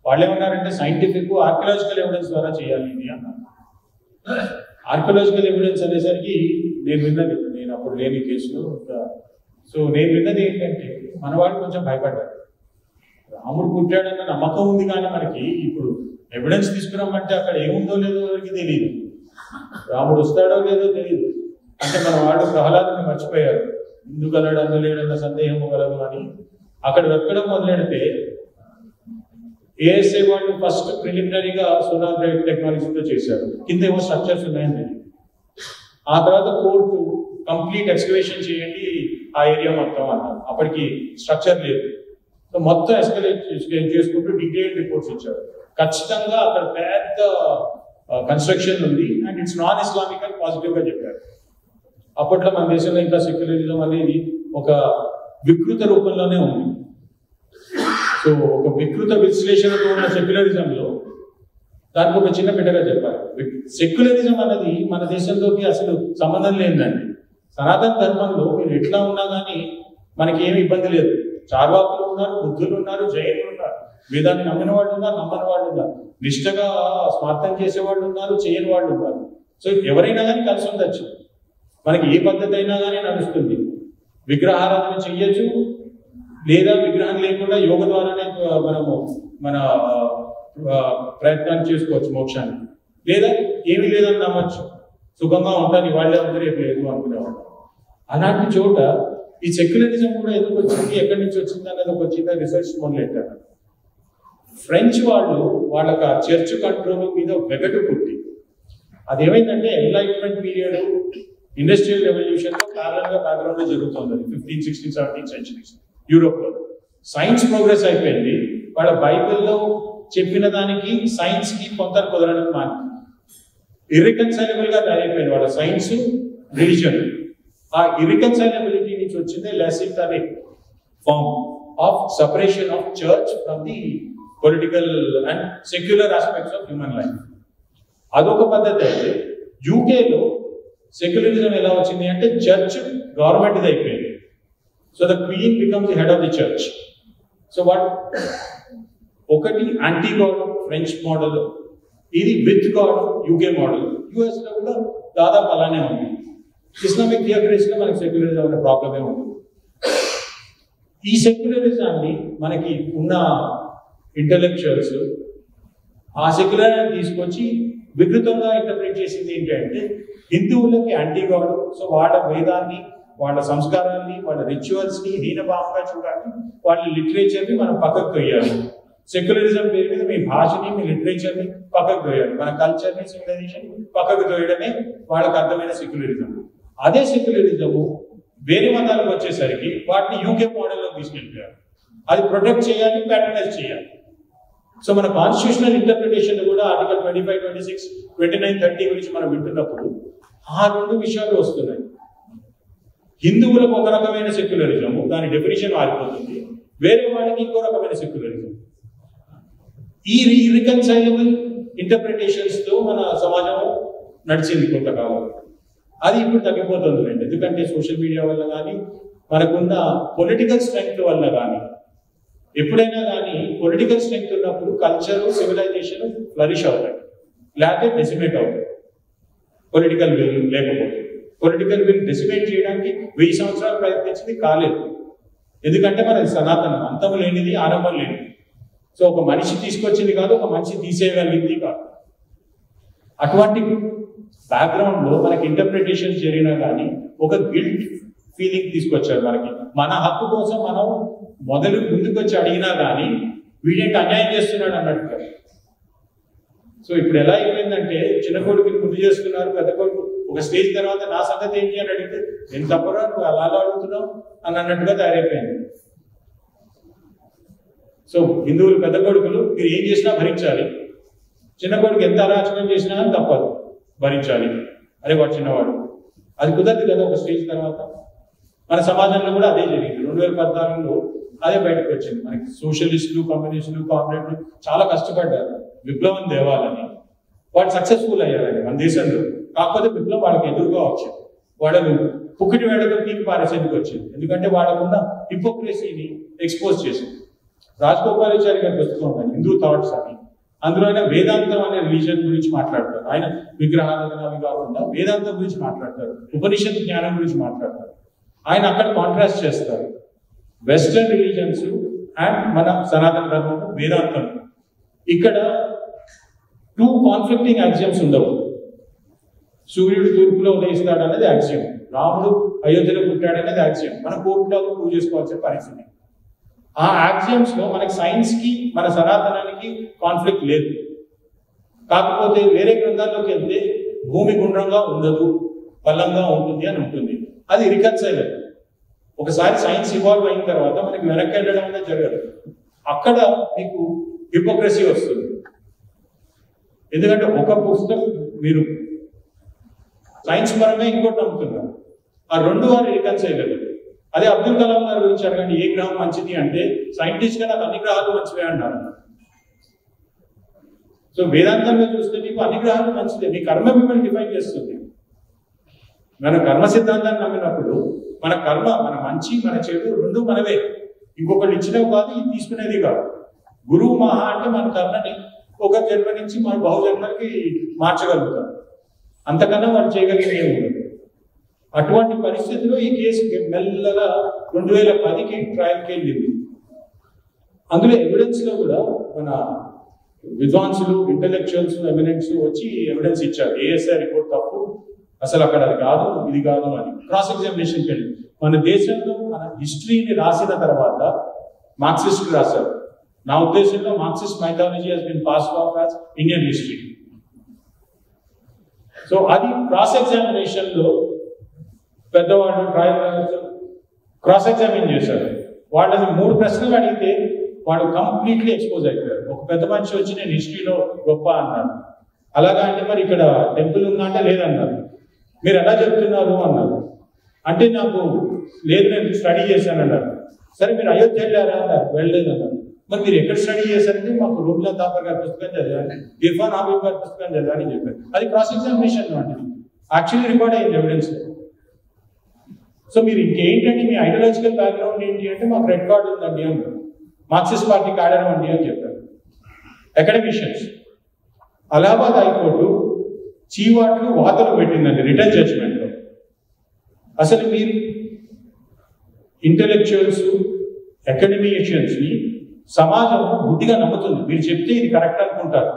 Speaker 1: వాళ్ళు ఏమన్నారంటే సైంటిఫిక్ ఆర్కియలాజికల్ ఎవిడెన్స్ ద్వారా చేయాలి ఇది అన్నారు. ఆర్కియలాజికల్ ఎవిడెన్స్ అనేసరికి నేను అప్పుడు లేని కేసులో, సో నేను విన్నది ఏంటంటే మన వాళ్ళు కొంచెం భయపడ్డారు. రాముడు పుట్టాడన్న నమ్మకం ఉంది, కానీ మనకి ఇప్పుడు ఎవిడెన్స్ తీసుకున్నామంటే అక్కడ ఏముందో లేదో ఎవరికి తెలియదు, రాముడు వస్తాడో లేదో తెలియదు. అంటే మన వాళ్ళు ప్రహ్లాదుని మర్చిపోయారు, ఇందుగలడు అందులేడన్న సందేహం కలదు అని. అక్కడ వెతకడం మొదలెడితే ఏఎస్ఐ వాళ్ళు ఫస్ట్ ప్రిలిమినరీగా సోలార్ డ్రైవ్ టెక్నాలజీతో చేశారు, కింద ఏమో స్ట్రక్చర్స్ ఉన్నాయని. ఆ తర్వాత కోర్టు కంప్లీట్ ఎక్స్కవేషన్ చేయండి ఆ ఏరియా మొత్తం అన్నారు. అప్పటికి స్ట్రక్చర్ లేదు. సో మొత్తం ఎక్స్కవేట్ చేసుకుంటూ డీటెయిల్డ్ రిపోర్ట్స్ ఇచ్చారు. ఖచ్చితంగా అక్కడ పెద్ద కన్స్ట్రక్షన్ ఉంది అండ్ ఇట్స్ నాన్ ఇస్లామిక్ అని పాజిటివ్ గా చెప్పారు. అప్పట్లో మన దేశంలో ఇంకా సెక్యులరిజం అనేది ఒక వికృత రూపంలోనే ఉంది. సో ఒక వికృత విశ్లేషణతో ఉన్న సెక్యులరిజంలో దానికి ఒక చిన్న బిడ్డగా చెప్పాలి. సెక్యులరిజం అనేది మన దేశంలోకి అసలు సంబంధం లేదండి. సనాతన ధర్మంలో మీరు ఎట్లా ఉన్నా కానీ మనకి ఏమి ఇబ్బంది లేదు. చార్వాకులు ఉన్నారు, బుద్ధులు ఉన్నారు, జైనులు ఉన్నారు, వేదాన్ని నమ్మిన వాళ్ళు ఉన్నారు, నమ్మని వాళ్ళు ఉన్నారు, నిష్టగా స్వార్థం చేసేవాళ్ళు ఉన్నారు, చేయని వాళ్ళు ఉన్నారు. సో ఎవరైనా కానీ కలిసి ఉండొచ్చు, మనకి ఏ పద్ధతి అయినా కానీ నడుస్తుంది. విగ్రహారాధన చెయ్యొచ్చు, లేదా విగ్రహం లేకుండా యోగ ద్వారానే మనము మన ప్రయత్నాలు చేసుకోవచ్చు మోక్షాన్ని, లేదా ఏమీ లేదని నమ్మచ్చు, సుఖంగా ఉంటాను వాళ్ళే అందరూ రేపు లేదు అనుకునేవాళ్ళు. అలాంటి చోట ఈ సెక్యులరిజం కూడా ఎందుకు వచ్చింది, ఎక్కడి నుంచి వచ్చింది అన్నది ఒక చిన్న రీసెర్చ్ మొదలెట్టారు. ఫ్రెంచ్ వాళ్ళు వాళ్ళకి ఆ చర్చ్ కంట్రోల్ మీద వెగటు పుట్టి, అదేమైందంటే ఎన్లైట్మెంట్ పీరియడ్, ఇండస్ట్రియల్ రెవల్యూషన్ లో ప్యారలల్ గా బ్యాక్గ్రౌండ్ లో జరుగుతుంది. 15th, 16th, 17th centuries Europe లో సైన్స్ ప్రోగ్రెస్ అయిపోయింది. వాళ్ళ బైబిల్లో చెప్పిన దానికి సైన్స్ కి కొంత కుదరడం మాని ఇర్రికన్సైలబుల్ గా తయారైపోయింది వాళ్ళ సైన్స్ రిలీజన్. ఆ ఇర్రికన్సైలబిలిటీ నుంచి వచ్చింది laicite form of separation of church from the political and secular aspects of human life. అదొక పద్ధతి. అయితే యూకేలో సెక్యులరిజం ఎలా వచ్చింది అంటే చర్చ్ గవర్నమెంట్ ఇది అయిపోయింది. So the queen becomes the head of the church. So what ఒకటి యాంటీ గాడ్ ఫ్రెంచ్ మోడల్, ఇది with God UK model. US లో కూడా దాదాపు అలానే ఉంది. ఇస్లామిక్ థియోక్రసీ లో మనకి సెక్యులరిజం అనే ప్రాబ్లమే ఉంది. ఈ సెక్యులరిజాన్ని మనకి ఉన్న ఇంటలెక్చువల్స్ ఆ సెక్యులరిజాన్ని తీసుకొచ్చి వికృతంగా ఇంటర్ప్రిట్ చేసింది ఏంటంటే హిందువులకి యాంటీ గాడ్. సో వాళ్ళ వేదాన్ని, వాళ్ళ సంస్కారాన్ని, వాళ్ళ రిచువల్స్ ని హీనభావంగా చూడాలి, వాళ్ళ లిటరేచర్ ని మనం పక్కకు తోయాలి. సెక్యులరిజం పేరు మీద మీ భాషని, మీ లిటరేచర్ ని పక్కకు తోయాలి, మన కల్చర్ ని, సివిలైజేషన్ పక్కకు తోయడమే వాళ్ళకి అర్థమైన సెక్యులరిజం. అదే సెక్యులరిజము వేరే మతాలకు వచ్చేసరికి వాటిని యూకే మోడల్లో తీసుకెళ్ళిపోయారు. అది ప్రొటెక్ట్ చేయాలి, ప్యాటర్నైజ్ చేయాలి. సో మన కాన్స్టిట్యూషనల్ ఇంటర్ప్రిటేషన్ కూడా ఆర్టికల్ 25, 26, 29, 30 గురించి మనం వింటున్నప్పుడు ఆ రెండు విషయాలు వస్తున్నాయి. హిందువులకు ఒక రకమైన సెక్యులరిజము, దాని డెఫినేషన్ మారిపోతుంది, వేరే వాళ్ళకి ఇంకో రకమైన సెక్యులరిజం. ఈ రికన్సైలబుల్ ఇంటర్ప్రిటేషన్స్ తో మన సమాజం నడిచింది కొంతకాలం. అది ఇప్పుడు తగ్గిపోతుంది. ఎందుకంటే సోషల్ మీడియా వల్ల కానీ, మనకున్న పొలిటికల్ స్ట్రెంగ్త్ వల్ల కానీ, ఎప్పుడైనా కానీ పొలిటికల్ స్ట్రెంగ్త్ ఉన్నప్పుడు కల్చర్, సివిలైజేషన్ ఫ్లరిష్ అవుతాయి, లేకపోతే డెసిమేట్ అవుతాయి. పొలిటికల్ విల్ లేకపోతే, పొలిటికల్ విల్ డెసిమేట్ చేయడానికి 1000 సంవత్సరాలు ప్రయత్నించింది, కాలేదు. ఎందుకంటే మనది సనాతనం, అంతం లేనిది, ఆరంభం లేనిది. సో ఒక మనిషి తీసుకొచ్చింది కాదు, ఒక మనిషి తీసేయగలిగింది కాదు. అటువంటి బ్యాక్గ్రౌండ్ లో మనకి ఇంటర్ప్రిటేషన్ జరిగినా కానీ ఒక గిల్ట్ ఫీలింగ్ తీసుకొచ్చారు మనకి. మన హక్కు కోసం మనం ముందుకు వచ్చి అడిగినా కానీ వీడేంటి అన్యాయం చేస్తున్నాడు అన్నట్టుగా. సో ఇప్పుడు ఎలా అయిపోయిందంటే చిన్న కొడుకు ముందు చేస్తున్నారు, పెద్ద కొడుకు ఒక స్టేజ్ తర్వాత నా సంగతి ఏంటి అని అడిగితే నేను తప్పరా నువ్వు అలా అడుగుతున్నావు అని అన్నట్టుగా తయారైపోయింది. సో హిందువులు పెద్ద కొడుకులు మీరు ఏం చేసినా భరించాలి, చిన్న కొడుకు ఎంత అరాచకం చేసినా తప్పదు భరించాలి. అరే వాడు చిన్నవాడు, అది కుదరదు కదా ఒక స్టేజ్ తర్వాత. మన సమాజంలో కూడా అదే జరిగింది. 2014లో అదే బయటకు వచ్చింది. మనకి సోషలిస్టులు, కమ్యూనిస్టులు, కామ్రేడ్లు చాలా కష్టపడ్డారు విప్లవం తేవాలని. వాడు సక్సెస్ఫుల్ అయ్యారండి మన దేశంలో. కాకపోతే విప్లవం వాళ్ళకి ఎదురుగా వచ్చింది. వాళ్ళను పుక్కిటి వేడగా పీకి పారేసేందుకు వచ్చింది. ఎందుకంటే వాళ్ళకున్న హిపోక్రసీని ఎక్స్పోజ్ చేసింది. రాజగోపాలాచారి గారి పుస్తకం ఉంది హిందూ థాట్స్ అని. అందులో ఆయన వేదాంతం అనే రిలీజన్ గురించి మాట్లాడతారు. ఆయన విగ్రహారాధన అవి కాకుండా వేదాంతం గురించి మాట్లాడతారు, ఉపనిషత్ జ్ఞానం గురించి మాట్లాడతారు. ఆయన అక్కడ కాంట్రాస్ట్ చేస్తారు వెస్టర్న్ రిలీజన్స్ అండ్ మన సనాతన ధర్మం వేదాంతం. ఇక్కడ 2 కాన్ఫ్లిక్టింగ్ యాక్సియమ్స్ ఉండవు. సూర్యుడు తూర్పులో ఉదయిస్తాడు అనేది యాక్సియం, రాముడు అయోధ్యలో పుట్టాడు అనేది యాక్సియం. మన కోర్టులో ప్రూవ్ చేసుకోవాల్సిన పరిస్థితి. ఆ యాక్సియమ్స్ లో మనకి సైన్స్ కి మన సనాతనానికి కాన్ఫ్లిక్ట్ లేదు. కాకపోతే వేరే గ్రంథాల్లోకి వెళ్తే భూమి గుండ్రంగా ఉండదు, బలంగా ఉంటుంది అని ఉంటుంది. అది రికన్సైలర్. ఒకసారి సైన్స్ ఇవాల్వ్ అయిన తర్వాత మనకి వెనక్కి వెళ్ళడం అనేది జరగదు. అక్కడ మీకు హిపోక్రసీ వస్తుంది. ఎందుకంటే ఒక పుస్తకం మీరు సైన్స్ పరమే ఇంకోటి నమ్ముతున్నారు. ఆ 2 వారు రికన్సైలర్. అదే అబ్దుల్ కలాం గారి గురించి అడగండి, ఏ గ్రహం మంచిది అంటే సైంటిస్ట్ గా నాకు అన్ని గ్రహాలు మంచివే అంటారు. సో వేదాంతంలో చూస్తే మీకు అన్ని గ్రహాలు మంచిదే, మీ కర్మ మిమ్మల్ని డిఫైన్ చేస్తుంది. మన కర్మ సిద్ధాంతాన్ని నమ్మినప్పుడు మన కర్మ, మన మంచి మన చెడు 2 మనవే. ఇంకొకటి ఇచ్చినవి కాదు, ఇది తీసుకునేది కాదు. గురువు మహా అంటే మన కర్మని ఒక జన్మ నుంచి మన బహుజన్మకి మార్చగలుగుతారు. అంతకన్నా వాళ్ళు చేయగలిగిన ఏమి. అటువంటి పరిస్థితిలో ఈ కేసు మెల్లగా 2010కి ట్రయల్కి వెళ్ళింది. అందులో ఎవిడెన్స్ లో కూడా మన విద్వాంసులు, ఇంటలెక్చువల్స్, ఎమినెంట్స్ వచ్చి ఎవిడెన్స్ ఇచ్చారు. ఏఎస్ఐ రిపోర్ట్ తప్పు, అసలు అక్కడ అది కాదు ఇది కాదు అని. క్రాస్ ఎగ్జామినేషన్కి వెళ్ళి మన దేశంలో మన హిస్టరీని రాసిన తర్వాత మార్క్సిస్ట్ రాశారు. నా ఉద్దేశంలో Marxist mythology has been passed off as Indian history. So అది క్రాస్ ఎగ్జామినేషన్ లో పెద్దవాళ్ళు ట్రయల్ క్రాస్ ఎగ్జామిన్ చేశారు. వాళ్ళని 3 ప్రశ్నలు అడిగితే వాడు కంప్లీట్లీ ఎక్స్పోజ్ అయిపోయారు. ఒక పెద్ద మనిషి వచ్చి నేను హిస్టరీలో గొప్ప అన్నాడు. అలాగా అంటే మరి ఇక్కడ టెంపుల్ ఉందా అంటే లేదన్నారు. మీరు ఎలా చెప్తున్నారు అన్నారు. అంటే నాకు లేదు, నేను స్టడీ చేశానన్నారు. సరే మీరు అయోధ్య వెళ్ళారా అన్నారు. వెళ్ళలేదన్నారు. మరి మీరు ఎక్కడ స్టడీ చేశారంటే మాకు రూమ్లా తాపర్ గారి పుస్తకం చదివాను, ఇర్ఫాన్ హబీబ్ గారి పుస్తకం చదివాని చెప్పారు. అది క్రాస్ ఎగ్జామినేషన్ అంటే యాక్చువల్లీ రికార్డ్ అయింది ఎవిడెన్స్. సో మీరు ఇంకేంటంటే మీ ఐడియాలజికల్ బ్యాక్గ్రౌండ్ ఏంటి అంటే మాకు రెడ్ కార్డు ఉందండి అన్నారు. మార్క్సిస్ట్ పార్టీకి ఆడారు అండి అని చెప్పారు అకాడమిషియన్స్. అలహాబాద్ హైకోర్టు చీవాట్లు వాతలు పెట్టిందండి రిటర్న్ జడ్జ్మెంట్లో. అసలు మీరు ఇంటెలెక్చువల్స్, అకాడమిషియన్స్ని సమాజం బుద్ధిగా నమ్ముతుంది. మీరు చెప్తే ఇది కరెక్ట్ అనుకుంటారు.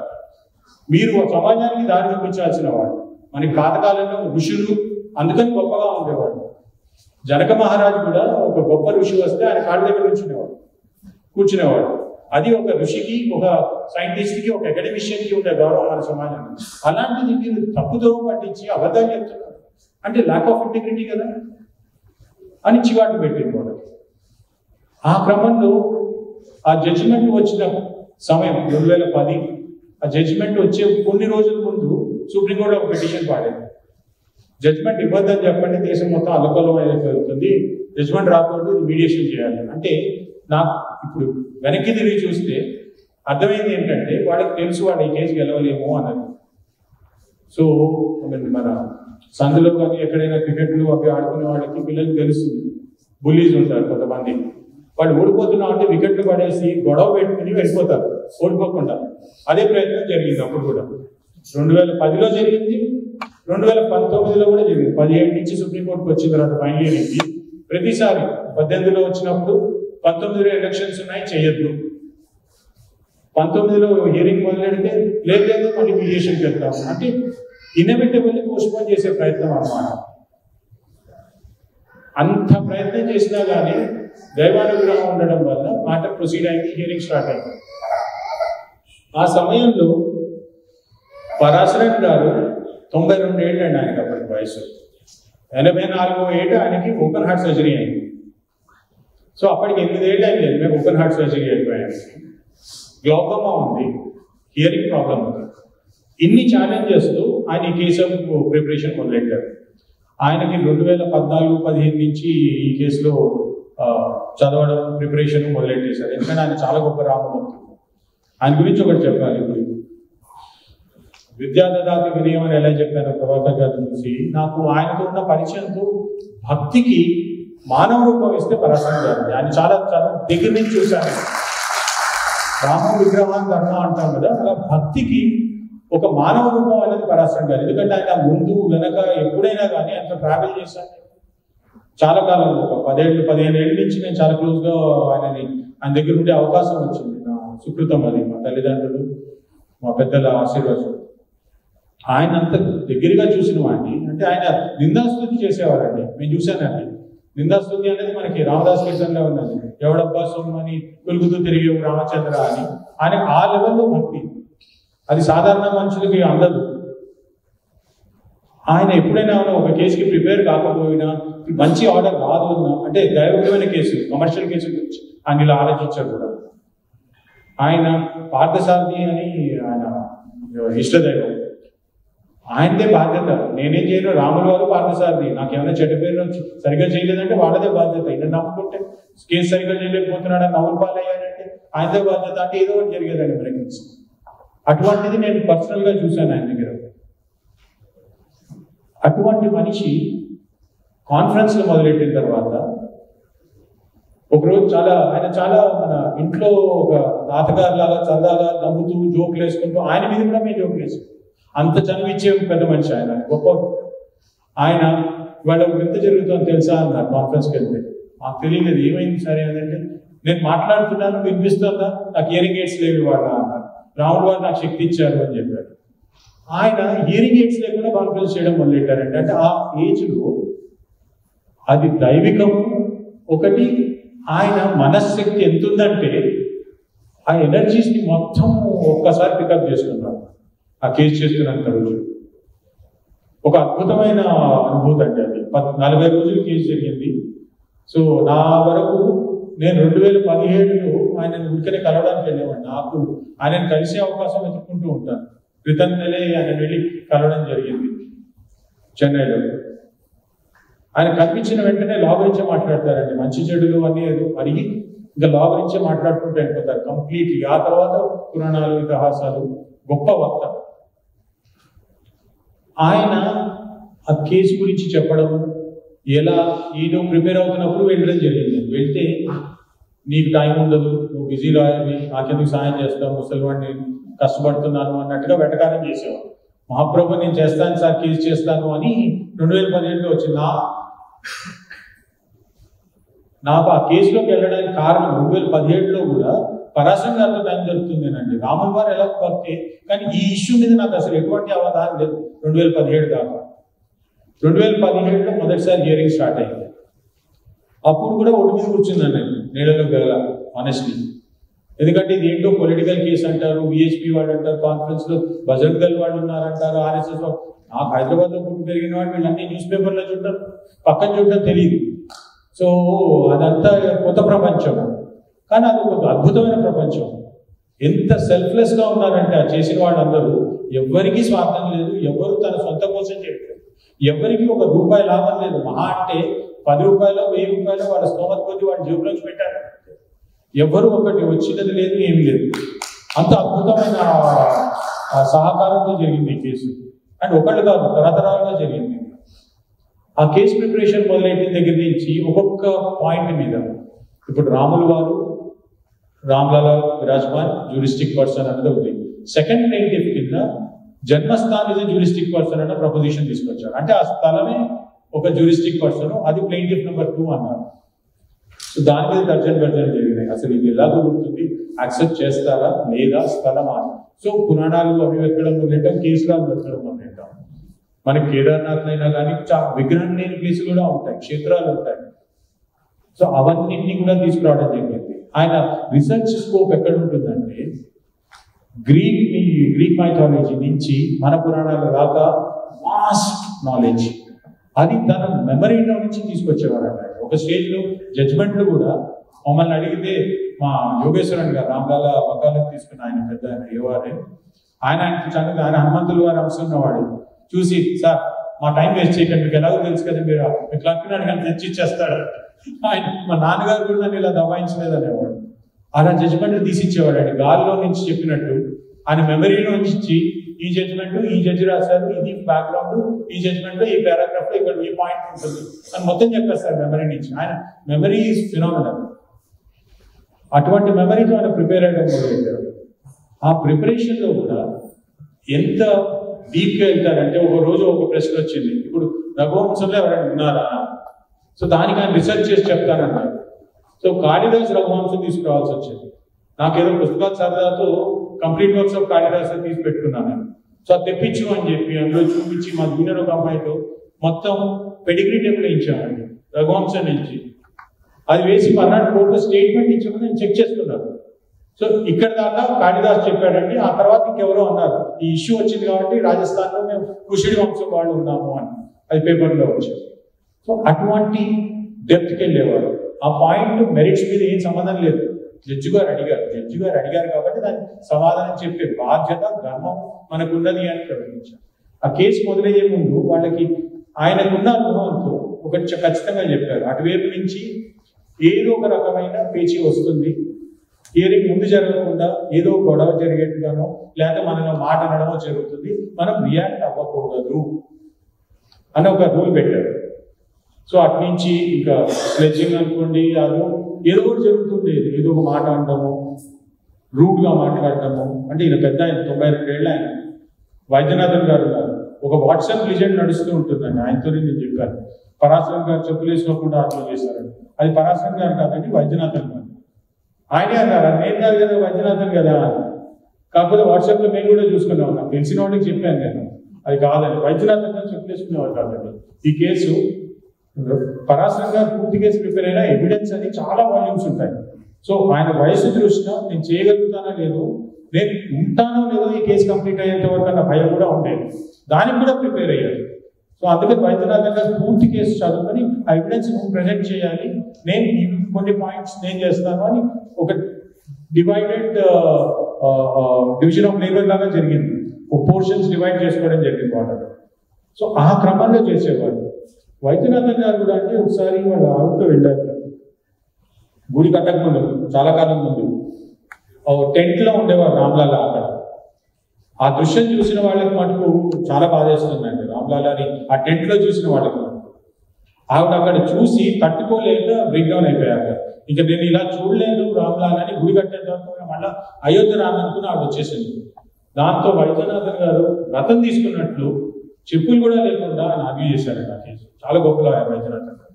Speaker 1: మీరు సమాజానికి దారి చూపించాల్సిన వాడు. మనకి పాతకాలంలో ఋషులు అందుకని గొప్పగా ఉండేవాడు. జనక మహారాజు కూడా ఒక గొప్ప ఋషి వస్తే ఆయన కాళ్ళ దగ్గర కూర్చునేవాడు. అది ఒక ఋషికి, ఒక సైంటిస్ట్కి, ఒక అకాడమిషియన్కి ఉండే గౌరవం మన సమాజంలో. అలాంటిది మీరు తప్పుదో పట్టించి అబద్ధాలు చెప్తున్నారు అంటే ల్యాక్ ఆఫ్ ఇంటిగ్రిటీ కదా అని చివాట్లు పెట్టింది వాళ్ళకి. ఆ క్రమంలో ఆ జడ్జిమెంట్ వచ్చిన సమయం 2010, ఆ జడ్జిమెంట్ వచ్చే కొన్ని రోజుల ముందు సుప్రీంకోర్టులో ఒక పిటిషన్ పాడేది. జడ్జిమెంట్ ఇవ్వద్దని చెప్పండి, దేశం మొత్తం అల్లకల్లం జరుగుతుంది, జడ్జిమెంట్ రాకూడదు, ఇది మీడియేషన్ చేయాలి అంటే. నాకు ఇప్పుడు వెనక్కి తిరిగి చూస్తే అర్థమైంది ఏంటంటే వాళ్ళకి తెలుసు వాళ్ళు ఈ కేసు గెలవలేము అన్నది. సో మన సందులో కానీ ఎక్కడైనా క్రికెట్లు అవి ఆడుకునే వాళ్ళకి పిల్లలకి తెలుస్తుంది. బుల్లీస్ ఉంటారు కొంతమంది, వాళ్ళు ఓడిపోతున్నాం అంటే వికెట్లు పడేసి గొడవ పెట్టుకుని వెళ్ళిపోతారు ఓడిపోకుండా. అదే ప్రయత్నం జరిగింది అప్పుడు కూడా. 2010లో జరిగింది, 2019లో కూడా జరిగింది. 17 నుంచి సుప్రీంకోర్టుకు వచ్చిన తర్వాత ఫైనల్ అయింది. ప్రతిసారి 18లో వచ్చినప్పుడు 19లో ఎలక్షన్స్ ఉన్నాయి చేయొద్దు, 19లో హియరింగ్ మొదలెడితే లేదు మళ్ళీ మీడియేషన్కి వెళ్తాము అంటే ఇన్ఎవిటబుల్లీ పోస్ట్పోన్ చేసే ప్రయత్నం అన్నమాట. అంత ప్రయత్నం చేసినా కానీ దైవానుగ్రహం ఉండడం వల్ల మ్యాటర్ ప్రొసీడ్ అయింది, హియరింగ్ స్టార్ట్ అయింది. ఆ సమయంలో పరాశరన్ గారు 92 ఏళ్ళు అండి ఆయనకి అప్పటికి వయసు. 84వ ఏట ఆయనకి ఓపెన్ హార్ట్ సర్జరీ అయింది. సో అప్పటికి 8 ఏళ్ళు అయింది మేము ఓపెన్ హార్ట్ సర్జరీ అయిపోయాము. గ్లోకోమా ఉంది, హియరింగ్ ప్రాబ్లం ఉంది. ఇన్ని ఛాలెంజెస్తో ఆయన ఈ కేసు ప్రిపరేషన్ మొదలెట్టారు. ఆయనకి 2014-15 నుంచి ఈ కేసులో చదవడం ప్రిపరేషన్ మొదలెట్టేశారు. ఎందుకంటే ఆయన చాలా గొప్ప రామభక్తుడు. ఆయన గురించి ఒకటి చెప్పాలి. ఇప్పుడు విద్యాదాతి వినయం అని ఎలా చెప్పాను ప్రభాకర్ గారు చూసి, నాకు ఆయనతో ఉన్న పరిచయంతో భక్తికి మానవ రూపం ఇస్తే పరాశరన్ గారు ఆయన చాలా చాలా దగ్గర నుంచి చూశాను. రామ విగ్రహాన్ని ధర్మ అంటాం కదా, అలా భక్తికి ఒక మానవ రూపం అనేది పరాశరన్ గారు. ఎందుకంటే ఆయన ముందు వెనక ఎప్పుడైనా కానీ ఆయనతో ట్రావెల్ చేశాను చాలా కాలం. ఒక 10-15 ఏళ్ళ నుంచి నేను చాలా క్లోజ్గా ఆయన దగ్గర ఉండే అవకాశం వచ్చింది. నా సుకృతం అది, మా తల్లిదండ్రులు మా పెద్దల ఆశీర్వాదం. ఆయన అంత దగ్గరగా చూసిన వాడిని. అంటే ఆయన నిందాస్తుతి చేసేవారండి, నేను చూశానండి. నిందాస్తుతి అనేది మనకి రామదాస్ కీర్తనలో ఉన్నది. ఎవడబ్బా సోమని కొలుగుతూ తిరిగే రామచంద్ర అని. ఆయన ఆ లెవెల్లో భక్తి, అది సాధారణ మనుషులకి అందదు. ఆయన ఎప్పుడైనా ఒక కేసుకి ప్రిపేర్ కాకపోయినా, మంచి ఆర్డర్ రాదు అన్నా, అంటే దైవమైన కేసు, కమర్షియల్ కేసు గురించి ఆయన ఇలా ఆలోచించారు కూడా. ఆయన పార్థసారథి అని ఆయన ఇష్టదైవం, ఆయనదే బాధ్యత. నేనేం చేయను, రాముల వారు పార్థసారథి, నాకేమైనా చెడ్డ పేరు సరిగ్గా చేయలేదంటే వాళ్ళదే బాధ్యత. ఈయన నమ్ముకుంటే కేసు సరిగ్గా చేయలేకపోతున్నాడు, నవ్వులు పాలయ్యాడంటే ఆయనదే బాధ్యత. అంటే ఏదో ఒకటి జరిగేదండి మనకి. అటువంటిది నేను పర్సనల్గా చూశాను ఆయన దగ్గర. అటువంటి మనిషి కాన్ఫరెన్స్లో మొదలెట్టిన తర్వాత ఒకరోజు ఆయన చాలా మన ఇంట్లో ఒక తాతగారు లాగా సరదాగా నవ్వుతూ జోకులు వేసుకుంటూ, ఆయన మీద కూడా మేము జోకులు వేసుకుంటాం. అంత చనివిచ్చే పెద్ద మనిషి ఆయన, గొప్ప ఆయన. ఇవాళ ఎంత జరుగుతుందో తెలుసా అన్నారు కాన్ఫరెన్స్కి వెళ్తే. నాకు తెలియలేదు ఏమైంది సరే అదంటే, నేను మాట్లాడుతున్నాను వినిపిస్తుందా, నాకు హియరింగ్ ఎయిడ్స్ లేవు ఇవాళ అన్నారు. రాముడు వారు నాకు శక్తి ఇచ్చారు అని చెప్పారు. ఆయన హియరింగ్ ఎయిడ్స్ లేకుండా కాన్ఫరెన్స్ చేయడం మొదలెట్టారంటే, అంటే ఆ ఏజ్లో అది దైవికము ఒకటి. ఆయన మనశ్శక్తి ఎంత ఉందంటే ఆ ఎనర్జీస్ని మొత్తం ఒక్కసారి పికప్ చేసుకున్నారు ఆ కేసు చేస్తున్నంత రోజు. ఒక అద్భుతమైన అనుభూతి అండి అది. 40 రోజులు కేసు జరిగింది. సో నా వరకు నేను 2017లో ఆయన ఉడికనే కలవడానికి వెళ్ళేవాడిని. నాకు ఆయనను కలిసే అవకాశం వెతుక్కుంటూ ఉంటాను. క్రితం నెలే ఆయన వెళ్ళి కలవడం జరిగింది చెన్నైలో. ఆయన కనిపించిన వెంటనే లా గురించే మాట్లాడతారండి, మంచి చెడులు అన్నీ అడిగి ఇంకా లా గురించే మాట్లాడుకుంటూ వెళ్ళిపోతారు కంప్లీట్లీ. ఆ తర్వాత పురాణాలు, ఇతిహాసాలు, గొప్ప వక్త. ఆయన ఆ కేసు గురించి చెప్పడం, ఎలా ఏదో ప్రిపేర్ అవుతున్నప్పుడు వెళ్ళడం జరిగింది. వెళ్తే నీకు టైం ఉండదు, నువ్వు బిజీ లాయర్వి, నాకెందుకు సాయం చేస్తావు, ముసలివాడిని కష్టపడుతున్నాను అన్నట్టుగా వెటకారం చేసేవాడు. మహాప్రభు నేను చేస్తాను సార్, కేసు చేస్తాను అని 2017లో వచ్చింది. నాకు ఆ కేసులోకి వెళ్ళడానికి కారణం 2017లో కూడా పరాశరన్ గారితో టైం దొరుకుతుందేనండి. రాముల వారు ఎలా భక్తే, కానీ ఈ ఇష్యూ మీద నాకు అసలు ఎటువంటి అవగాహన లేదు 2017 దాకా. 2017లో మొదటిసారి హియరింగ్ స్టార్ట్ అయింది. అప్పుడు కూడా ఒడి మీద కూర్చుందండి, నీళ్ళలో గల ఆనెస్ట్లీ. ఎందుకంటే ఇది ఏంటో పొలిటికల్ కేసు అంటారు, విహెచ్పి వాళ్ళు అంటారు, కాన్ఫరెన్స్లో బజరంగ్ దళ్ వాళ్ళు ఉన్నారంటారు, ఆర్ఎస్ఎస్. నాకు హైదరాబాద్లో పుట్టి పెరిగిన వాడు వీళ్ళన్నీ న్యూస్ పేపర్లో చూడటం, పక్కన చూడటం తెలియదు. సో అదంతా కొత్త ప్రపంచం, కానీ అది ఒక అద్భుతమైన ప్రపంచం. ఎంత సెల్ఫ్లెస్గా ఉన్నారంటే ఆ చేసిన వాళ్ళందరూ, ఎవ్వరికీ స్వార్థం లేదు, ఎవరు తన సొంత కోసం చెప్పారు, ఎవరికి ఒక రూపాయి లాభం లేదు. మహా అంటే 10 రూపాయలు 1000 రూపాయలు వాళ్ళ స్తోమత కొద్ది వాళ్ళ జేబులోకి పెట్టారు. ఎవరు ఒకటి వచ్చినది లేదు, ఏమి లేదు. అంత అద్భుతమైన సహకారంతో జరిగింది ఈ కేసు. అండ్ ఒకళ్ళు కాదు, తరతరాలుగా జరిగింది. ఆ కేసు ప్రిపరేషన్ మొదలెట్టిన దగ్గర నుంచి ఒక్కొక్క పాయింట్ మీద, ఇప్పుడు రాముల వారు, రామ్లాలా విరాజ్మాన్ జ్యూరిస్టిక్ పర్సన్ అనేది ఉంది. సెకండ్ ప్లేంటిఫ్ కింద జన్మస్థాన్ ఇస్ జ్యూరిస్టిక్ పర్సన్ అన్న ప్రపోజిషన్ తీసుకొచ్చారు. అంటే ఆ స్థలమే ఒక జ్యూరిస్టిక్ పర్సన్, అది ప్లేంటిఫ్ నెంబర్ 2 అన్నారు. సో దాని మీద తర్జన భర్జన జరిగినాయి. అసలు ఇది ఎలా కుదురుతుంది, యాక్సెప్ట్ చేస్తారా లేదా స్థలమా. సో పురాణాలు అవి వెతకడం మొదలెట్టాం, కేసులు వెతకడం మొదలెట్టాం. మనకి కేదార్నాథ్ అయినా కానీ విగ్రహం లేని ప్లేసులు కూడా ఉంటాయి, క్షేత్రాలు ఉంటాయి. సో అవన్నింటినీ కూడా తీసుకురావడం జరిగింది. ఆయన రీసెర్చ్ స్కోప్ ఎక్కడ ఉంటుందంటే గ్రీక్ మైథాలజీ నుంచి మన పురాణాల దాకా వాస్ట్ నాలెడ్జ్ అది తన మెమరీలో నుంచి తీసుకొచ్చేవాడు అన్నమాట. ఒక స్టేజ్లో జడ్జ్మెంట్లు కూడా మమ్మల్ని అడిగితే మా యోగేశ్వరన్ గారు రామలాల వకాలకు తీసుకున్న ఆయన పెద్ద ఆయన ఏవారే ఆయనకి చక్కగా ఆయన హనుమంతులు గారు అవసరన్నవాడు చూసి సార్ మా టైం వేస్ట్ చేయకండి, మీకు ఎలాగో తెలుసు కదా మీరు క్లర్క్ని అడిగాను తెచ్చి ఇచ్చేస్తాడు. ఆయన మా నాన్నగారు కూడా నన్ను ఇలా దబాయించలేదు అనేవాడు. అలా జడ్జిమెంట్ తీసిచ్చేవాడు. ఆయన గాల్లో నుంచి చెప్పినట్టు ఆయన మెమరీలో నుంచి ఈ జడ్జిమెంట్ ఈ జడ్జి రాశారు, ఇది బ్యాక్గ్రౌండ్, ఈ జడ్జిమెంట్ ఈ పారాగ్రాఫ్ లో ఇక్కడ ఈ పాయింట్ ఉంటుంది అని మొత్తం చెప్పేస్తారు మెమరీ నుంచి. ఆయన మెమరీ ఈజ్ ఫినామినల్. అటువంటి మెమరీతో ఆయన ప్రిపేర్ అయ్యడం మొదలెట్టారు. ఆ ప్రిపరేషన్లో కూడా ఎంత డీప్గా వెళ్తారంటే ఒక రోజు ఒక ప్రశ్న వచ్చింది, ఇప్పుడు రఘువంశంలో ఎవరైనా ఉన్నారా, సో దానికి ఆయన రీసెర్చ్ చేసి చెప్తానన్నారు. సో కాళిదాస్ రఘువంశం తీసుకురావాల్సి వచ్చింది. నాకేదో పుస్తకాలు సరదాతో కంప్లీట్ వర్క్స్ ఆఫ్ కాళిదాస్ తీసి పెట్టుకున్నాను. సో అది తెప్పించు అని చెప్పి అందులో చూపించి మా జూనియర్ ఒక అమ్మాయితో మొత్తం పెడిగ్రీ టేబుల్ వేయించామండి రఘువంశం నుంచి. అది వేసి మర్నాడు కోర్టు స్టేట్మెంట్ ఇచ్చామని నేను చెక్ చేసుకున్నాను. సో ఇక్కడ దాకా కాళిదాస్ చెప్పాడండి, ఆ తర్వాత ఇంకెవరో అన్నారు ఈ ఇష్యూ వచ్చింది కాబట్టి రాజస్థాన్లో మేము కుషిడి వంశం వాళ్ళు ఉన్నాము అని అది పేపర్లో వచ్చింది. సో అటువంటి డెప్త్కి వెళ్ళేవారు. ఆ పాయింట్ మెరిట్స్ మీద ఏం సంబంధం లేదు, జడ్జి గారు అడిగారు కాబట్టి దానికి సమాధానం చెప్పే బాధ్యత ధర్మం మనకున్నది అని ప్రకటించారు. ఆ కేసు మొదలయ్యే ముందు వాళ్ళకి ఆయనకున్న అనుభవంతో ఒకటి ఖచ్చితంగా చెప్పారు, అటువైపు నుంచి ఏదో ఒక రకమైన పేచీ వస్తుంది, హియరింగ్ ముందు జరగకుండా ఏదో గొడవ జరిగేట్టుగానో లేకపోతే మనలో మాట అనడమో జరుగుతుంది, మనం రియాక్ట్ అవ్వకూడదు అని ఒక రూల్ పెట్టారు. సో అటు నుంచి ఇంకా స్లెడ్జింగ్ అనుకోండి, అది ఏదో ఒకటి జరుగుతుండేది, ఏదో ఒక మాట అనడము, రూడ్గా మాట్లాడటము. అంటే ఈయన పెద్ద ఆయన 92 ఏళ్ళు ఆయన వైద్యనాథన్ గారు ఉన్నారు. ఒక వాట్సాప్ లిజెండ్ నడుస్తూ ఉంటుందండి, ఆయనతో నేను చెప్పాను. పరాశరం గారు చెప్పులు వేసుకోకుండా అట్లా చేశారండి, అది పరాశరం గారు కాదండి వైద్యనాథన్ గారు. ఆయనే అన్నారు నేను కాదు కదా వైద్యనాథన్ కదా అని. కాకపోతే వాట్సాప్లో మేము కూడా చూసుకున్నాం, నాకు తెలిసిన వాళ్ళకి చెప్పాను నేను అది కాదండి వైద్యనాథన్ గారు చెప్పులు వేసుకునేవారు కాదండి. ఈ కేసు పరాశరం గారు పూర్తి కేసు ప్రిపేర్ అయినా ఎవిడెన్స్ అని చాలా వాల్యూమ్స్ ఉంటాయి. సో ఆయన వయసు దృష్ట్యా నేను చేయగలుగుతానో లేదు, నేను ఉంటానో లేదో ఈ కేసు కంప్లీట్ అయ్యేంత వరకు అన్న భయం కూడా ఉండేది, దానికి కూడా ప్రిపేర్ అయ్యారు. సో అందుకని వైద్యనాథన్ గారు పూర్తి కేసు చదువుకొని ఆ ఎవిడెన్స్ ప్రజెంట్ చేయాలి, నేను కొన్ని పాయింట్స్ నేను చేస్తాను అని ఒక డివైడెడ్ డివిజన్ ఆఫ్ లేబర్ లాగా జరిగింది. ఒక పోర్షన్స్ డివైడ్ చేసుకోవడం జరిగింది వాళ్ళు. సో ఆ క్రమంలో చేసేవాళ్ళు. వైద్యనాథన్ గారు కూడా అంటే ఒకసారి వాళ్ళు ఆవుతో వెళ్ళారు గుడి కట్టక ముందు, చాలా కాలం ముందు టెంట్లో ఉండేవారు రామ్లాల. అక్కడ ఆ దృశ్యం చూసిన వాళ్ళకి మటుకు చాలా బాధేస్తుందండి. రామ్లాలని ఆ టెంట్లో చూసిన వాళ్ళకి ఆవిడ అక్కడ చూసి తట్టుకోలేక బ్రేక్ డౌన్ అయిపోయారు. ఇక నేను ఇలా చూడలేను రామ్లాలని గుడి కట్టేటప్పుడు మళ్ళీ అయోధ్య రాననుకుని ఆవిడ వచ్చేసింది. దాంతో వైద్యనాథన్ గారు వ్రతం తీసుకున్నట్లు చెప్పులు కూడా లేకుండా ఆయన ఆర్గ్యూ చేశారండి ఆ కేసు. చాలా గొప్పగా వైద్యనాథన్ గారు.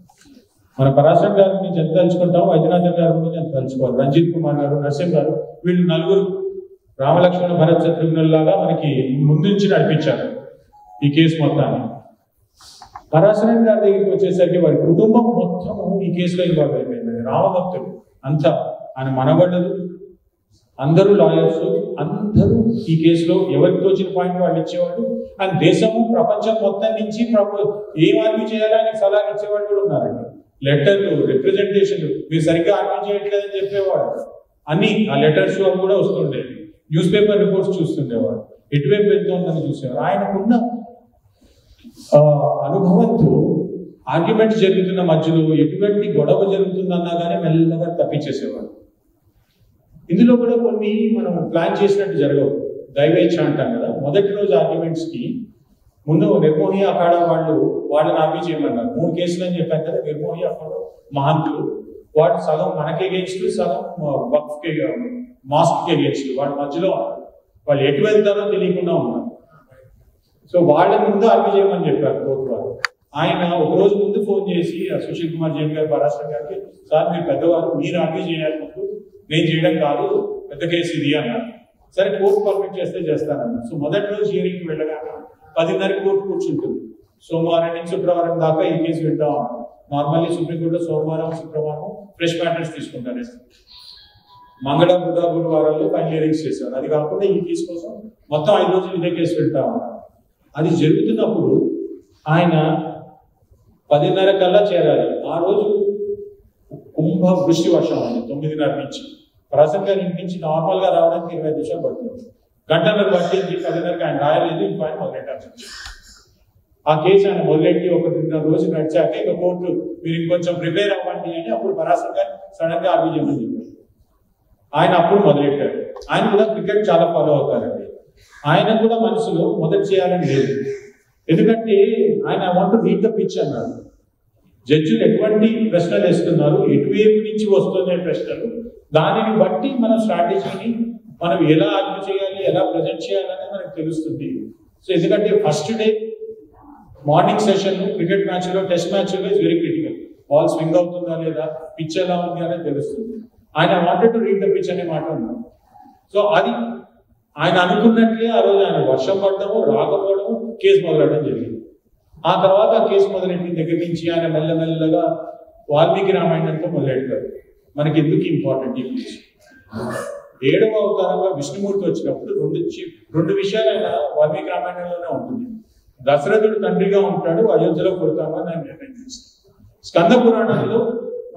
Speaker 1: మన పరాశరం గారి నుంచి ఎంత తలుచుకుంటాం, వైద్యనాథన్ గారి గురించి ఎంత తలుచుకోవాలి. రంజిత్ కుమార్ గారు, నరసింహ గారు, వీళ్ళు నలుగురు రామలక్ష్మణ భరత్ శత్రుఘ్నుల లాగా మనకి ముందు నుంచి నడిపించారు ఈ కేసు మొత్తాన్ని. పరాశరం గారి దగ్గరికి వచ్చేసరికి వారి కుటుంబం మొత్తం ఈ కేసులో ఇన్వాల్వ్ అయిపోయింది. రామభక్తులు అంతా, ఆయన మనవళ్ళు అందరూ లాయర్స్, అందరూ ఈ కేసులో ఎవరికి తోచిన పాయింట్ వాళ్ళు ఇచ్చేవాళ్ళు. అండ్ దేశము ప్రపంచం మొత్తం నుంచి ఏం ఆర్గ్యూ చేయాలని సలహా ఇచ్చేవాళ్ళు కూడా ఉన్నారండి. లెటర్లు, రిప్రజెంటేషన్లు, మీరు సరిగ్గా ఆర్గ్యూ చేయట్లేదని చెప్పేవాడు. అన్ని ఆ లెటర్స్ అవి కూడా వస్తుండేవి. న్యూస్ పేపర్ రిపోర్ట్స్ చూస్తుండేవాడు, ఎటువైపు వెళ్తుందని చూసేవారు. ఆయనకున్న అనుభవంతో ఆర్గ్యుమెంట్స్ జరుగుతున్న మధ్యలో ఎటువంటి గొడవ జరుగుతుందన్నా కానీ మెల్లగా తప్పించేసేవాడు. ఇందులో కూడా కొన్ని మనం ప్లాన్ చేసినట్టు జరగవు. దైవేచ్ఛ అంటాం కదా. మొదటి రోజు ఆర్గ్యుమెంట్స్కి ముందు నిర్మోహి అఖాడా వాళ్ళని ఆర్గ్యూ చేయమన్నారు. 3 కేసులు అని చెప్పాను కదా, నిర్మోహి అఖాడా మహంతులు. వాడు సగం మనకి అగేన్స్ట్, సగం వక్ఫ్కి మాస్క్కి అగేన్స్ట్. వాడి మధ్యలో వాళ్ళు ఎటు వెళ్తారో తెలియకుండా ఉన్నారు. సో వాళ్ళ ముందు ఆర్గ్యూ చేయమని చెప్పారు కోర్టు వారు. ఆయన ఒకరోజు ముందు ఫోన్ చేసి సుశీల్ కుమార్ జైన్ గారు, పరాశరం గారికి, సార్ మీరు పెద్దవారు, మీరు ఆర్గ్యూ చేయాలి ముందు, నేను చేయడం కాదు, పెద్ద కేసు ఇది అన్నారు. సరే కోర్టు పర్మిట్ చేస్తే చేస్తానన్నారు. సో మొదటి రోజు హియరింగ్కి వెళ్ళగానే 10:30 కోర్టు కూర్చుంటుంది. సోమవారం నుంచి శుక్రవారం దాకా ఈ కేసు వింటాం. నార్మల్లీ సుప్రీంకోర్టులో సోమవారం శుక్రవారం ఫ్రెష్ మ్యాటర్స్ తీసుకుంటారు, మంగళ బుధ గురువారాల్లో ఫైనల్ హియరింగ్స్ చేశారు. అది కాకుండా ఈ కేసు కోసం మొత్తం 5 రోజులు ఇదే కేసు పెడతా ఉన్నారు. అది జరుగుతున్నప్పుడు ఆయన 10:30 కల్లా చేరాలి. ఆ రోజు కుంభ వృష్టి వర్షం ఉంది 9:30 నుంచి. ప్రసంగా నుంచి నార్మల్ గా రావడానికి 20 నిమిషాలు పడుతుంది. గంటన్నర పట్టింది. 10:30కి ఆయన రాయలేదు. ఇంకో ఆయన మొదలెట్టారు. ఆ కేసు ఆయన మొదలెట్టి 1.5 రోజు నడిచాక ఇక కోర్టు మీరు ఇంకొంచెం ప్రిపేర్ అవ్వండి అని అప్పుడు పరాశంగా సడన్ గా ఆర్గ్యూ చెప్పారు. ఆయన అప్పుడు మొదలెట్టారు. ఆయన కూడా క్రికెట్ చాలా ఫాలో అవుతారండి. ఆయన కూడా మనసులో మొదటి చేయాలని లేదు. ఎందుకంటే ఆయన want to read the pitch అన్నారు. జడ్జిలు ఎటువంటి ప్రశ్నలు వేస్తున్నారు, ఎటువైపు నుంచి వస్తున్నాయి ప్రశ్నలు, దానిని బట్టి మన స్ట్రాటజీని మనం ఎలా ఆర్గ్యూ చేయాలి, ఎలా ప్రజెంట్ చేయాలని మనకు తెలుస్తుంది. సో ఎందుకంటే first day morning session cricket match లో టెస్ట్ మ్యాచ్ లో is very critical. Ball swing అవుతుందా లేదా, పిచ్ ఎలా ఉంది అనేది తెలుస్తుంది. ఆయన wanted to read the pitch అనే మాట ఉంది. సో అది ఆయన అనుకున్నట్లే ఆ రోజు ఆయన వర్షం పడడము, రాకపోవడము, కేసు మొదలవడం జరిగింది. ఆ తర్వాత కేసు మొదలెట్టిన దగ్గర నుంచి ఆయన మెల్లమెల్లగా వాల్మీకి రామాయణంతో మొదలెడతారు. మనకి ఎందుకు ఇంపార్టెంట్ ఈ కేసు? 7వ అవతారంగా విష్ణుమూర్తి వచ్చినప్పుడు రెండు విషయాలు ఆయన వాల్మీకి రామాయణంలోనే ఉంటుంది. దశరథుడు తండ్రిగా ఉంటాడు, అయోధ్యలో పుడతామని ఆయన నిర్ణయం చేస్తాడు. స్కంద పురాణంలో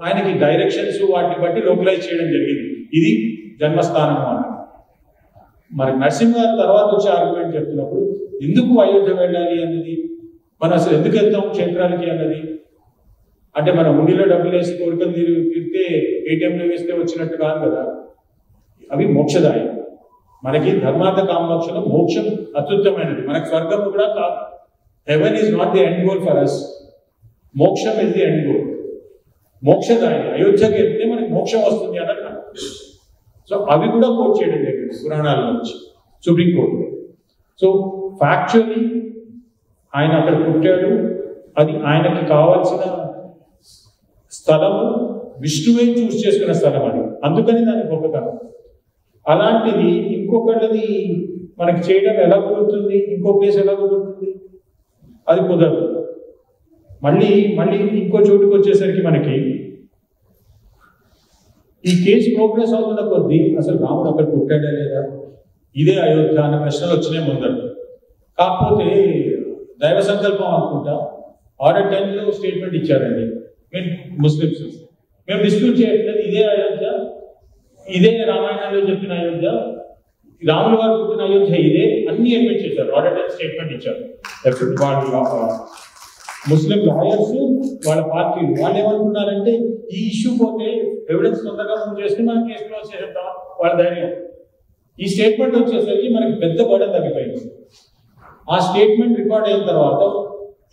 Speaker 1: ఆయనకి డైరెక్షన్స్ వాటిని బట్టి లోకలైజ్ చేయడం జరిగింది. ఇది జన్మస్థానం అని. మరి నరసింహ తర్వాత వచ్చే ఆర్గ్యుమెంట్ చెప్తున్నప్పుడు ఎందుకు అయోధ్య వెళ్ళాలి అన్నది, మనం అసలు ఎందుకు వెళ్తాం క్షేత్రాలకి అన్నది, అంటే మనం ఉండిలో డబ్బులు వేసి కోరికలు తీరితే ఏటీఎంలో వేస్తే వచ్చినట్టు కాదు కదా. అవి మోక్షదాయం. మనకి ధర్మార్థ కామోక్షలో మోక్షం అత్యుత్తమైనది. మనకి స్వర్గం కూడా కాదు. Heaven is not the end goal for us. Moksham is the end goal. మోక్షదాయం. అయోధ్యకి వెళ్తే మనకి మోక్షం వస్తుంది అన్నట్టు. సో అవి కూడా కోట్ చేయడం జరిగింది పురాణాల నుంచి సుప్రీంకోర్టు. సో ఫ్యాక్చువల్లీ ఆయన అక్కడ పుట్టాడు. అది ఆయనకి కావాల్సిన స్థలము విష్ణువే చూస్ చేసుకున్న స్థలం అది. అందుకని దాని గొప్పతనం. అలాంటిది ఇంకొకళ్ళది మనకి చేయడం ఎలా కుదురుతుంది, ఇంకో ప్లేస్ ఎలా కుదురుతుంది? అది కుదరదు. మళ్ళీ ఇంకో చోటుకు వచ్చేసరికి మనకి ఈ కేసు ప్రోగ్రెస్ అవుతున్న కొద్దీ అసలు రాముడు అక్కడ పుట్టాడా లేదా, ఇదే అయోధ్య అనే ప్రశ్నలు వచ్చినాయి ముందర. కాకపోతే దైవ సంకల్పం అనుకుంటా ఆర్డర్ 10లో స్టేట్మెంట్ ఇచ్చారండి ముస్లిమ్స్. మేము డిస్ప్యూట్ చేయట్లేదు, ఇదే అయోధ్య, ఇదే రామాయణంలో చెప్పిన అయోధ్య, రాములు వారు పుట్టిన అయోధ్య ఇదే, అన్ని అడ్మిట్ చేశారు. ఆర్డర్ 10 స్టేట్మెంట్ ఇచ్చారు. వాళ్ళు ముస్లిం లాయర్స్, వాళ్ళ పార్టీలు వాళ్ళు ఏమనుకున్నారంటే ఈ ఇష్యూ పోతే ఎవిడెన్స్ తొందరగా ప్రూవ్ చేసుకుని మనం కేసు క్లోజ్ చేసేద్దాం వాళ్ళ ధైర్యం. ఈ స్టేట్మెంట్ వచ్చేసరికి మనకి పెద్ద బర్డెన్ తగ్గిపోయింది. ఆ స్టేట్మెంట్ రికార్డ్ అయిన తర్వాత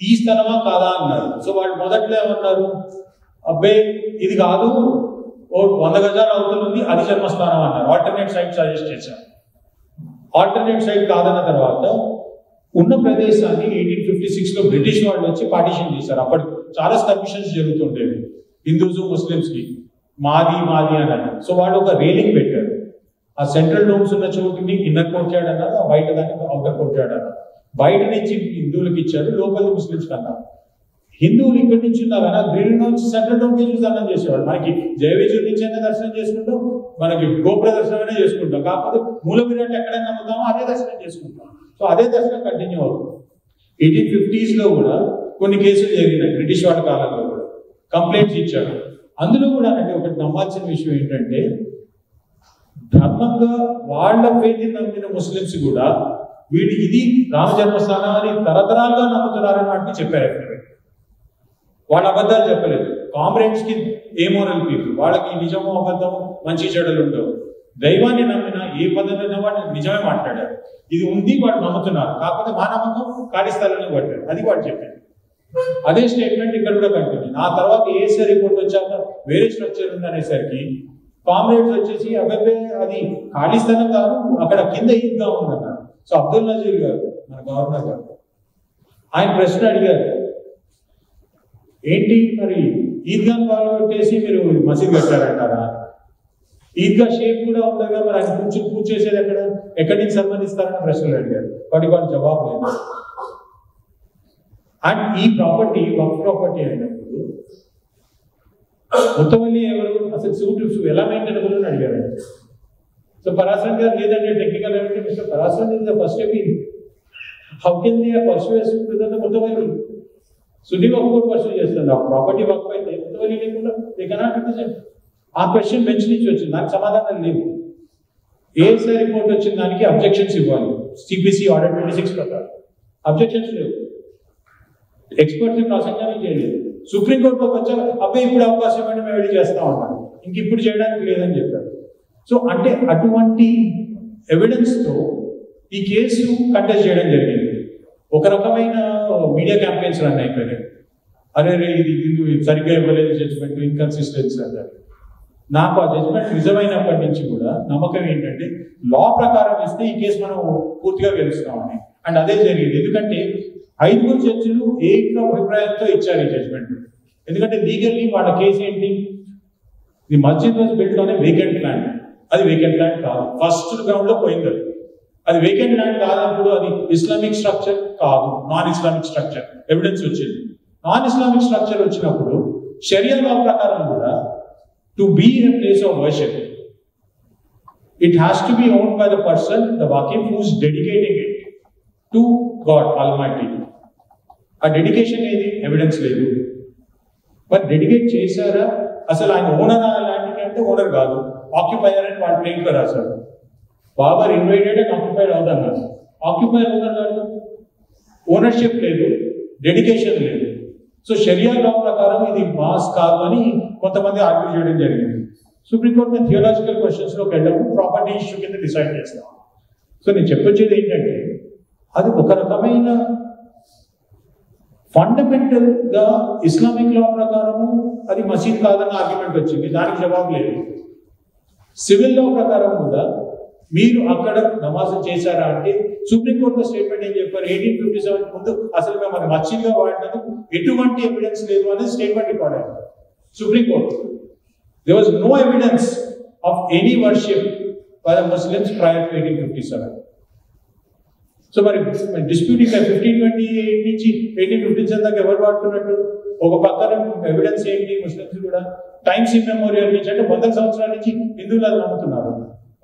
Speaker 1: ఈ స్థలమా కాదా అన్నారు. సో వాళ్ళు మొదట్లో ఏమన్నారు, అబ్బాయి ఇది కాదు, ఓ 100 గజాల అవుతుంది, అది జన్మస్థానం అన్నారు. ఆల్టర్నేట్ సైట్ సజెస్ట్ చేశారు. ఆల్టర్నేట్ సైట్ కాదన్న తర్వాత ఉన్న ప్రదేశాన్ని 1856లో బ్రిటిష్ వాళ్ళు వచ్చి పార్టిషన్ చేశారు. అప్పటి చాలా స్కర్మిషన్స్ జరుగుతుండేవి హిందూస్ ముస్లిమ్స్ కి, మాది అన్నారు. సో వాళ్ళు ఒక రేలింగ్ పెట్టారు. ఆ సెంట్రల్ డోమ్స్ ఉన్న చోటుని ఇన్నర్ కోర్ట్ యార్డ్ అన్నారు, ఆ బయట దాన్ని అవుటర్ కోర్ట్ యార్డ్ అన్నారు. బయట నుంచి హిందువులకి ఇచ్చారు, లోపల ముస్లిమ్స్ కన్నారు. హిందువులు ఇక్కడి నుంచి ఉన్నారు కానీ గ్రిల్ నుంచి సెంట్రల్ డోమ్ నుంచి దర్శనం చేసేవాడు. మనకి జయవిజయం నుంచి అయినా దర్శనం చేసుకుంటాం, మనకి గోపుర దర్శనమైనా చేసుకుంటాం. కాకపోతే మూల విరాట్ ఎక్కడైనా నమ్ముతామో అదే దర్శనం చేసుకుంటాం. సో అదే దర్శనం కంటిన్యూ అవుతుంది. 1850s కూడా కొన్ని కేసులు జరిగినాయి. బ్రిటిష్ వాళ్ళ కాలంలో కూడా కంప్లైంట్స్ ఇచ్చారు. అందులో కూడా అంటే ఒకటి నమ్మాల్సిన విషయం ఏంటంటే, ధర్మంగా వాళ్ళ ఫెయిత్ నమ్మిన ముస్లిమ్స్ కూడా వీళ్ళు ఇది రామ జన్మస్థానం అని తరతరాలుగా నమ్ముతున్నారని వాటిని చెప్పారు. వాళ్ళ అబద్ధాలు చెప్పలేదు. కామ్రేడ్స్ కి ఏ మోరల్ పీపుల్, వాళ్ళకి నిజమో అబద్ధము మంచి చెడులు ఉండవు. దైవాన్ని నమ్మిన ఏ పద్ధతిలో వాడు నిజమే మాట్లాడారు. ఇది ఉంది, వాడు నమ్ముతున్నారు. కాకపోతే మా నమ్మకం ఖాళీ స్థలాన్ని పట్టారు. అది వాడు చెప్పారు. అదే స్టేట్మెంట్ ఇక్కడ కూడా కంటిన్యూ. ఆ తర్వాత ఏఎస్ఐ రిపోర్ట్ వచ్చాక వేరే స్ట్రక్చర్ ఉంది అనేసరికి కామ్రేడ్స్ వచ్చేసి అబ్బాయి అది ఖాళీ స్థలం కాదు, అక్కడ కింద ఈద్గా ఉందన్నారు. సో అబ్దుల్ నజీర్ గారు మన గవర్నర్ గారు ఆయన ప్రశ్న అడిగారు, ఏంటి మరి ఈద్గాన్ పాలు కొట్టేసి మీరు మసీద్ కట్టారంటారా? ఈద్గా షేప్ కూడా ఉండగా మరి ఆయన పూజ చేసేది ఎక్కడి నుంచి సంబంధిస్తారని ప్రశ్నలు అడిగారు. వాటి జవాబు లేదు. అండ్ ఈ ప్రాపర్టీ వక్ఫ్ ప్రాపర్టీ అయినప్పుడు ముత్తవల్లి ఎవరు, అసలు సూట్ ఎలా మెయింటైనబుల్ అని అడిగారు. సో పరాశరన్ గారు లేదంటే టెక్నికల్ ఏమంటే mister Parasaran is the first step in how can they pursues with ముత్తవల్లి. సునీల్ ఒక్కొక్కటి పర్సూ చేస్తుంది. ఆ ప్రాపర్టీ వర్క్ అయితే ముత్తవల్లి లేకుండా దే కెనాట్ రిప్రజెంట్. ఆ క్వశ్చన్ బెంచ్ నుంచి వచ్చింది, నాకు సమాధానం లేవు. ఏఎస్ఐ రిపోర్ట్ వచ్చిన దానికి అబ్జెక్షన్స్ ఇవ్వాలి. సిపిసి ఆర్డర్ 26 ప్రకారం అబ్జెక్షన్స్ లేవు. ఎక్స్పర్ట్స్ క్రాస్ ఎగ్జామిన్ చేయలేదు. సుప్రీంకోర్టులోకి వచ్చాక అబ్బాయి ఇప్పుడు అవకాశం ఇవ్వండి, మేము వెళ్ళి చేస్తా ఉన్నాం, ఇంక ఇప్పుడు చేయడానికి లేదని చెప్పారు. సో అంటే అటువంటి ఎవిడెన్స్తో ఈ కేసు కంటెస్ట్ చేయడం జరిగింది. ఒక రకమైన మీడియా క్యాంపెయిన్స్ రన్ అయిపోయినాయి. అరే ఇది సరిగ్గా ఇవ్వలేదు జడ్జిమెంట్, ఇన్కన్సిస్టెన్సీ అన్నారు. నాకు ఆ జడ్జిమెంట్ నిజమైనప్పటి నుంచి కూడా నమ్మకం ఏంటంటే లా ప్రకారం ఇస్తే ఈ కేసు మనం పూర్తిగా గెలుస్తామని. అండ్ అదే జరిగింది. ఎందుకంటే 5 జడ్జిలు ఏక అభిప్రాయంతో ఇచ్చారు ఈ జడ్జిమెంట్. ఎందుకంటే లీగల్లీ వాళ్ళ కేసు ఏంటి, the Masjid was built on a vacant land. అది వేకెంట్ ల్యాండ్ కాదు, ఫస్ట్ గ్రౌండ్ లో పోయింది. అది వేకెంట్ ల్యాండ్ కాదన్నప్పుడు అది ఇస్లామిక్ స్ట్రక్చర్ కాదు, నాన్ ఇస్లామిక్ స్ట్రక్చర్ ఎవిడెన్స్ వచ్చింది. నాన్ ఇస్లామిక్ స్ట్రక్చర్ వచ్చినప్పుడు షరియా లా ప్రకారం కూడా to be a place of worship, it has to be owned by the person, the waqif, who is dedicating it to God Almighty. A dedication ఏది evidence లేదు. But dedicate చేశారా, అసలు ఆయన owner ఆ ల్యాండ్కి అంటే ఓనర్ కాదు, ఆక్యుపైయర్ అని వాళ్ళు ప్లేన్ లో రాశారు. బాబర్ ఇన్వైటెడ్ అండ్ ఆక్యుపైర్ అవుతున్నారు. ఆక్యుపైర్ ఓనర్ కాదు, ఓనర్షిప్ లేదు, డెడికేషన్ లేదు. సో షరియా లా ప్రకారం ఇది మాస్ కాదు అని కొంతమంది ఆర్గ్యూ చేయడం జరిగింది. సుప్రీంకోర్టు మేము థియోలాజికల్ క్వశ్చన్స్ లోకి వెళ్ళము, ప్రాపర్టీ ఇష్యూ కింద డిసైడ్ చేస్తాం. సో నేను చెప్పొచ్చేది ఏంటంటే అది ఒక రకమైన ఫండమెంటల్ గా ఇస్లామిక్ లా ప్రకారము అది మసీద్ కాదని ఆర్గ్యుమెంట్ వచ్చింది, దానికి జవాబు లేదు. సివిల్ లా ప్రకారం కూడా మీరు అక్కడ నమాజ్ చేశారా అంటే సుప్రీంకోర్టు స్టేట్మెంట్ ఏం చెప్పారు, 1857 ముందు అసలు మేము అది మసీద్గా వాడినందుకు ఎటువంటి ఎవిడెన్స్ లేదు అనేది స్టేట్మెంట్ రికార్డ్ అయింది supreme court. There was no evidence of any worship by the Muslims prior to 1857. So మరి డిస్ప్యూటింగ్ 1528 నుంచి 1857 దాకా ఎవరు వాడుతున్నట్టు, ఒక పక్కన ఎవిడెన్స్ ఏంటి, ముస్లిమ్స్ కూడా టైమ్స్ ఇమ్మెమోరియల్ నుంచి అంటే 100 సంవత్సరాల నుంచి హిందువులు అది నమ్ముతున్నారు.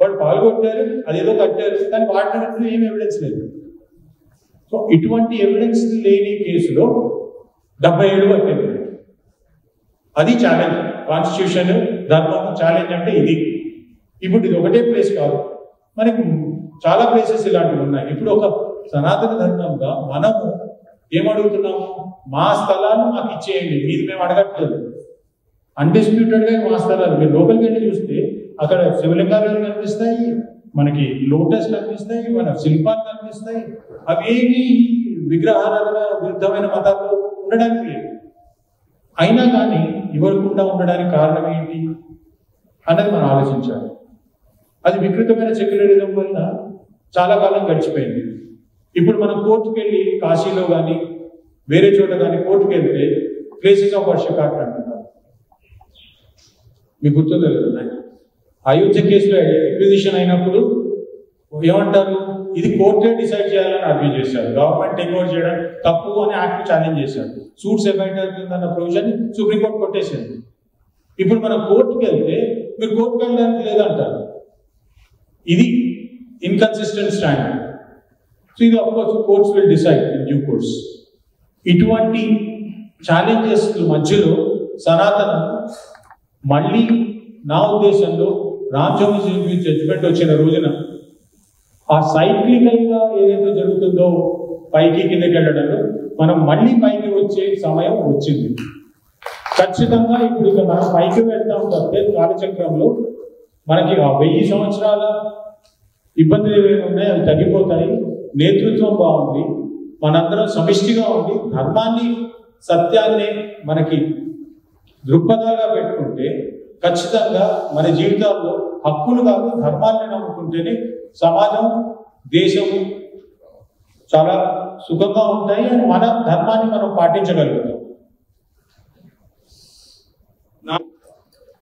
Speaker 1: వాళ్ళు పాల్గొట్టారు, అదేదో కట్టారు, కానీ వాడినట్టు ఏం ఎవిడెన్స్ లేదు. సో ఇటువంటి ఎవిడెన్స్ లేని కేసులో 70 ఏళ్ళు పట్టింది. అది ఛాలెంజ్. కాన్స్టిట్యూషన్, ధర్మము ఛాలెంజ్ అంటే ఇది. ఇప్పుడు ఇది ఒకటే ప్లేస్ కాదు, మనకి చాలా ప్లేసెస్ ఇలాంటివి ఉన్నాయి. ఇప్పుడు ఒక సనాతన ధర్మంగా మనము ఏమడుగుతున్నాము, మా స్థలాలు మాకు ఇచ్చేయండి, మీది మేము అడగట్లేదు. అన్డిస్ప్యూటెడ్ గా మా స్థలాలు, మీరు లోపలికి వెళ్ళి చూస్తే అక్కడ శివలింగాలు కనిపిస్తాయి, మనకి లోటస్ కనిపిస్తాయి, మన శిల్పాలు కనిపిస్తాయి. అవేమి విగ్రహారాధన విరుద్ధమైన మతాల్లో ఉండడానికి లేదు. అయినా కానీ ఇవ్వకుండా ఉండడానికి కారణం ఏంటి అన్నది మనం ఆలోచించాలి. అది వికృతమైన సెక్యులరిజం వల్ల చాలా కాలం గడిచిపోయింది. ఇప్పుడు మనం కోర్టుకు వెళ్ళి కాశీలో కానీ వేరే చోట కానీ కోర్టుకు వెళ్తే ప్లేసెస్ ఆఫ్ వర్షిప్ యాక్ట్ అంటున్నారు. మీకు గుర్తుందో లేదా, అయోధ్య కేసులో ఎక్విజిషన్ అయినప్పుడు ఏమంటారు, ఇది కోర్టే డిసైడ్ చేయాలని ఆర్గ్యూ చేశారు. గవర్నమెంట్ టేక్ ఓవర్ చేయడం తప్పు అని యాక్ట్ ఛాలెంజ్ చేశారు. సూట్స్ అబైట్ అవుతుందన్న ప్రొవిజన్ సుప్రీంకోర్టు కొట్టేసింది. ఇప్పుడు మనం కోర్టుకు వెళ్తే మీరు కోర్టుకు వెళ్ళడానికి లేదంటారు. ఇది ఇన్కన్సిస్టెంట్ స్టాండర్డ్. సో ఇది of course courts will decide in due course. ఇటువంటి ఛాలెంజెస్ మధ్యలో సనాతన మళ్ళీ నా ఉద్దేశంలో రామజన్మభూమి జడ్జిమెంట్ వచ్చిన రోజున ఆ సైక్లికల్ గా ఏదైతే జరుగుతుందో పైకి కిందకి వెళ్ళడంలో మనం మళ్ళీ పైకి వచ్చే సమయం వచ్చింది. ఖచ్చితంగా ఇప్పుడు ఇక మనం పైకి వెళ్తాం తప్పితే కాలచక్రంలో మనకి ఆ 1000 సంవత్సరాల ఇబ్బందులు ఏమైనా ఉన్నాయో అవి తగ్గిపోతాయి. నేతృత్వం బాగుంది, మనందరం సమిష్టిగా ఉండి ధర్మాన్ని సత్యాన్ని మనకి దృక్పథాలుగా పెట్టుకుంటే ఖచ్చితంగా మన జీవితాల్లో హక్కులు కాదు ధర్మాన్ని నమ్ముకుంటేనే సమాజం, దేశము చాలా సుఖంగా ఉంటాయి. అని మన ధర్మాన్ని మనం పాటించగలుగుతాం.